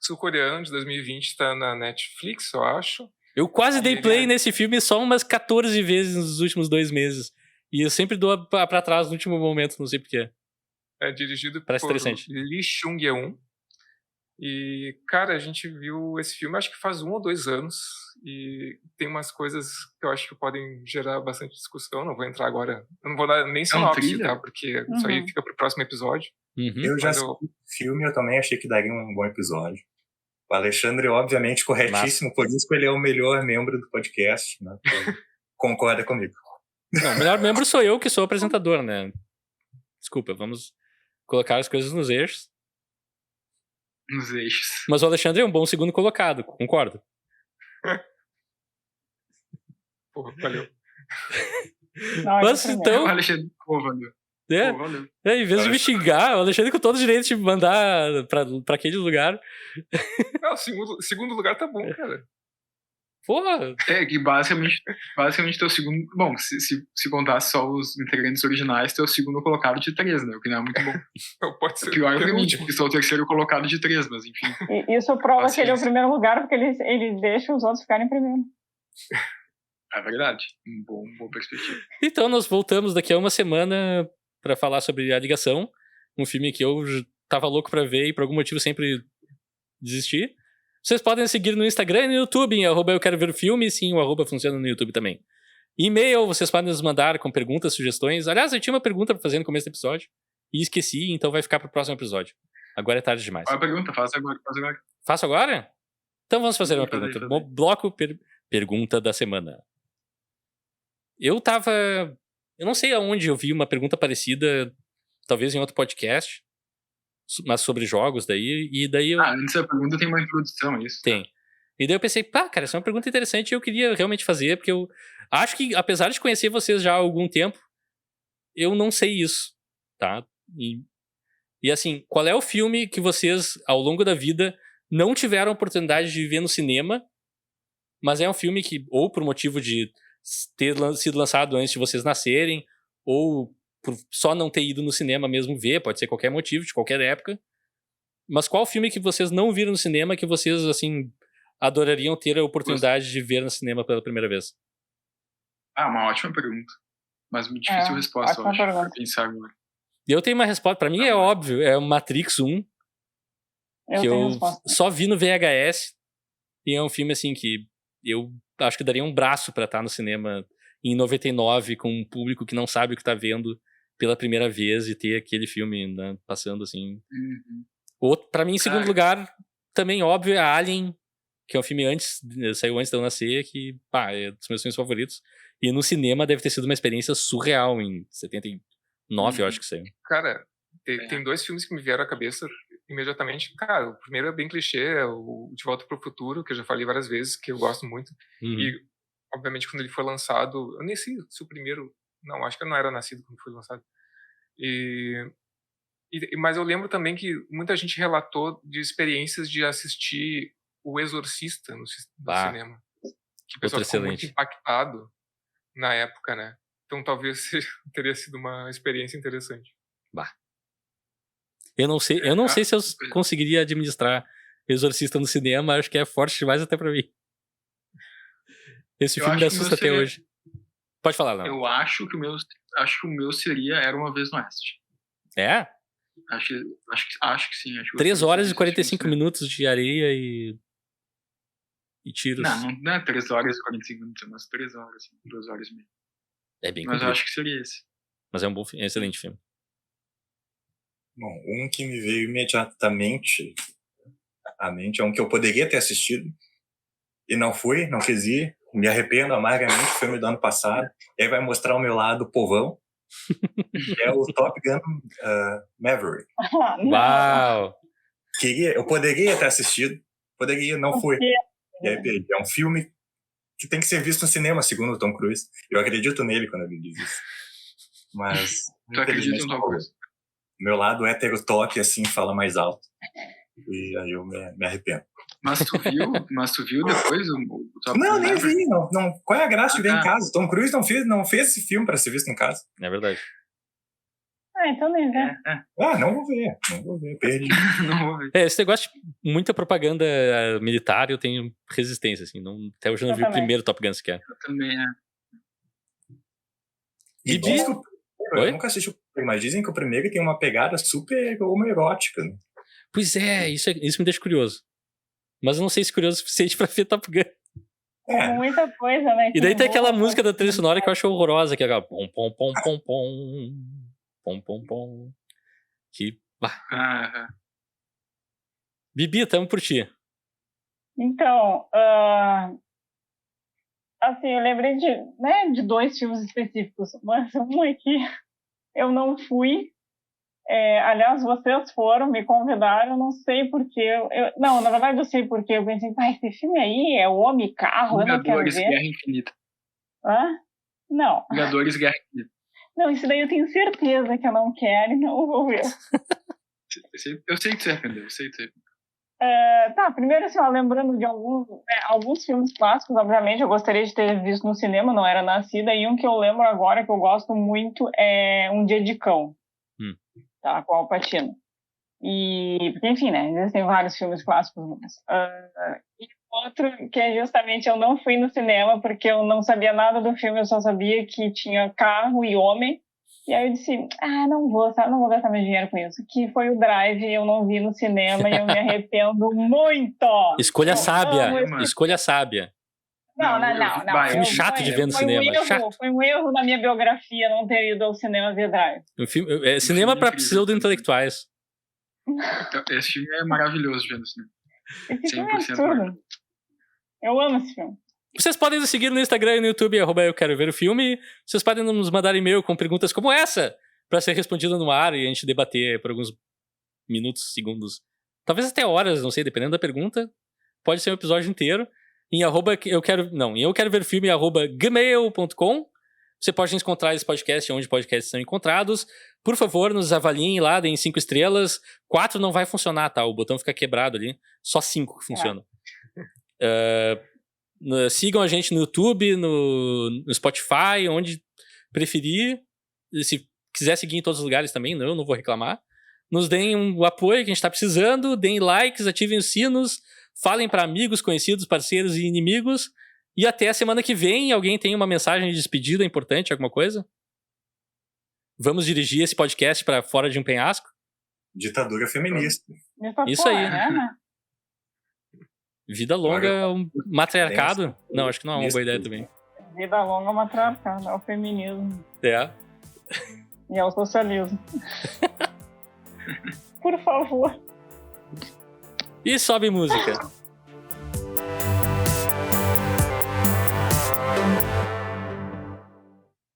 Sul-coreano de 2020, tá na Netflix, eu acho. Eu quase dei play nesse filme só umas 14 vezes nos últimos 2 meses. E eu sempre dou pra trás no último momento, não sei porquê. É dirigido Parece por interessante. Lee Chung-eun. E, cara, a gente viu esse filme acho que faz 1 ou 2 anos. E tem umas coisas que eu acho que podem gerar bastante discussão. Não vou entrar agora. Eu não vou dar nem sinopse, tá? Porque isso aí fica pro próximo episódio. Eu já assisti o filme e eu também achei que daria um bom episódio. O Alexandre, obviamente, corretíssimo, por isso que ele é o melhor membro do podcast, né? Concorda comigo. Não, o melhor membro sou eu, que sou apresentador, né? Desculpa, vamos colocar as coisas nos eixos. Mas o Alexandre é um bom segundo colocado, concordo. Pô, valeu. Mas então... O Alexandre, valeu. Em vez de me xingar, o Alexandre com todo o direito de me mandar pra aquele lugar. Não, segundo lugar tá bom, cara. Porra! Que basicamente teu segundo... Bom, se contar só os integrantes originais, teu segundo colocado de 3, né? O que não é muito bom. Não, pode ser. Pior pra mim, porque sou o terceiro colocado de 3, mas enfim. Isso prova que ele é o primeiro lugar, porque ele deixa os outros ficarem em primeiro. É verdade. Boa perspectiva. Então, nós voltamos daqui a uma semana pra falar sobre A Ligação, um filme que eu tava louco pra ver e por algum motivo sempre desisti. Vocês podem seguir no Instagram e no YouTube, em @euqueroverofilme, sim, o @ funciona no YouTube também. E-mail, vocês podem nos mandar com perguntas, sugestões. Aliás, eu tinha uma pergunta pra fazer no começo do episódio. e esqueci, então vai ficar pro próximo episódio. Agora é tarde demais. Qual a pergunta? Faz agora. Faço agora? Então vamos fazer uma pergunta. Bloco pergunta da semana. Eu não sei aonde eu vi uma pergunta parecida, talvez em outro podcast, mas sobre jogos daí, e daí eu... antes da pergunta tem uma introdução, é isso? Tem. E daí eu pensei, cara, essa é uma pergunta interessante e eu queria realmente fazer, porque eu acho que, apesar de conhecer vocês já há algum tempo, eu não sei isso, tá? E assim, qual é o filme que vocês, ao longo da vida, não tiveram a oportunidade de ver no cinema, mas é um filme que, ou por motivo de ter sido lançado antes de vocês nascerem, ou por só não ter ido no cinema mesmo ver, pode ser qualquer motivo, de qualquer época. Mas qual filme que vocês não viram no cinema que vocês, assim, adorariam ter a oportunidade de ver no cinema pela primeira vez? Uma ótima pergunta. Mas muito difícil resposta, eu acho, pra pensar agora. Eu tenho uma resposta, pra mim é óbvio, é o Matrix 1, que eu só vi no VHS, e é um filme, assim, que eu acho que daria um braço pra estar no cinema em 99, com um público que não sabe o que tá vendo pela primeira vez, e ter aquele filme, né, passando, assim. Pra mim, em segundo lugar, também óbvio, é Alien, que é um filme saiu antes de eu nascer, que, é dos meus filmes favoritos. E no cinema deve ter sido uma experiência surreal, em 79, eu acho que saiu. Cara, tem dois filmes que me vieram à cabeça imediatamente. Cara, o primeiro é bem clichê, é o De Volta pro Futuro, que eu já falei várias vezes, que eu gosto muito. E, obviamente, quando ele foi lançado, eu nem sei se o primeiro... Não, acho que eu não era nascido quando foi lançado. Mas eu lembro também que muita gente relatou de experiências de assistir O Exorcista no cinema. Que o pessoal ficou muito impactado na época, né? Então talvez teria sido uma experiência interessante. Eu não sei se eu conseguiria administrar Exorcista no cinema, acho que é forte demais até pra mim. Esse filme me assusta até hoje. Pode falar, não. Eu acho que o meu seria Era Uma Vez no Oeste. É? Acho que sim. 3 horas e 45 minutos de areia e tiros. Não é 3 horas e 45 minutos, é umas 3 horas, 2 horas e meia. É bem Mas comprido. eu acho que seria esse. Mas é um excelente filme. Bom, um que me veio imediatamente à mente é um que eu poderia ter assistido e não quis ir, me arrependo amargamente, filme do ano passado, e aí vai mostrar o meu lado povão, que é o Top Gun Maverick. Uau! Eu poderia ter assistido, não fui. E aí perdi. É um filme que tem que ser visto no cinema, segundo o Tom Cruise. Eu acredito nele quando ele diz isso. Mas, tu acredita no Tom Cruise? Meu lado heterotop, assim, fala mais alto. E aí eu me arrependo. Mas tu viu depois o Top Gun? Não, nem Maverick? vi. Não. Qual é a graça de ver em casa? Tom Cruise não fez esse filme para ser visto em casa. É verdade. Então nem vê. Não vou ver. Perdi. Não vou ver. Esse negócio de muita propaganda militar, eu tenho resistência, assim. Até hoje eu não vi o primeiro Top Gun sequer. Eu também, Bibi? Eu nunca assisti o primeiro, mas dizem que o primeiro tem uma pegada super homoerótica, né? Pois é, isso me deixa curioso. Mas eu não sei se curioso o suficiente pra ver Top Gun. Muita coisa, né? E daí tem aquela música da trilha sonora que eu acho horrorosa, que é aquela pom, pom, pom, pom, pom, pom, pom, pom. Que... Bibi, tamo por ti. Então, assim, eu lembrei de 2 filmes específicos, mas um aqui eu não fui. Aliás, vocês me convidaram, não sei porquê. Não, na verdade eu sei porquê. Eu pensei, esse filme aí é o Homem Carro, eu não quero ver. Guerra Infinita. Não. Vingadores Guerra Infinita. Não, isso daí eu tenho certeza que eu não quero e não vou ver. Eu sei que você arrependeu, Primeiro, assim, lembrando de alguns filmes clássicos, obviamente, eu gostaria de ter visto no cinema, não era nascida, e um que eu lembro agora, que eu gosto muito, é Um Dia de Cão, tá, com Al Pacino. E, porque, enfim, né, existem vários filmes clássicos, e outro que justamente eu não fui no cinema, porque eu não sabia nada do filme, eu só sabia que tinha carro e homem. E aí eu disse, não vou gastar meu dinheiro com isso. Que foi o Drive, eu não vi no cinema e eu me arrependo muito. Escolha sábia. Não. Filme chato de ver no cinema. Chato. Foi um erro na minha biografia não ter ido ao cinema ver Drive. Cinema para pseudo-intelectuais. Então, esse filme é maravilhoso de ver no cinema. Esse filme é absurdo. Eu amo esse filme. Vocês podem nos seguir no Instagram e no YouTube, @euqueroverofilme. Vocês podem nos mandar e-mail com perguntas como essa, para ser respondida no ar e a gente debater por alguns minutos, segundos, talvez até horas, não sei, dependendo da pergunta. Pode ser um episódio inteiro. Em euqueroverofilme, @gmail.com. Você pode encontrar esse podcast onde podcasts são encontrados. Por favor, nos avaliem lá, deem 5 estrelas. 4 não vai funcionar, tá? O botão fica quebrado ali. Só 5 que funciona. Sigam a gente no YouTube, no Spotify, onde preferir. Se quiser seguir em todos os lugares também, eu não vou reclamar. Nos deem um apoio que a gente está precisando, deem likes, ativem os sinos, falem para amigos, conhecidos, parceiros e inimigos. E até a semana que vem. Alguém tem uma mensagem de despedida importante, alguma coisa? Vamos dirigir esse podcast para fora de um penhasco? Ditadura feminista. Isso aí. Vida longa, matriarcado. Não, acho que não é uma boa ideia também. Vida longa, matriarcado. É o feminismo. E é o socialismo. Por favor. E sobe música.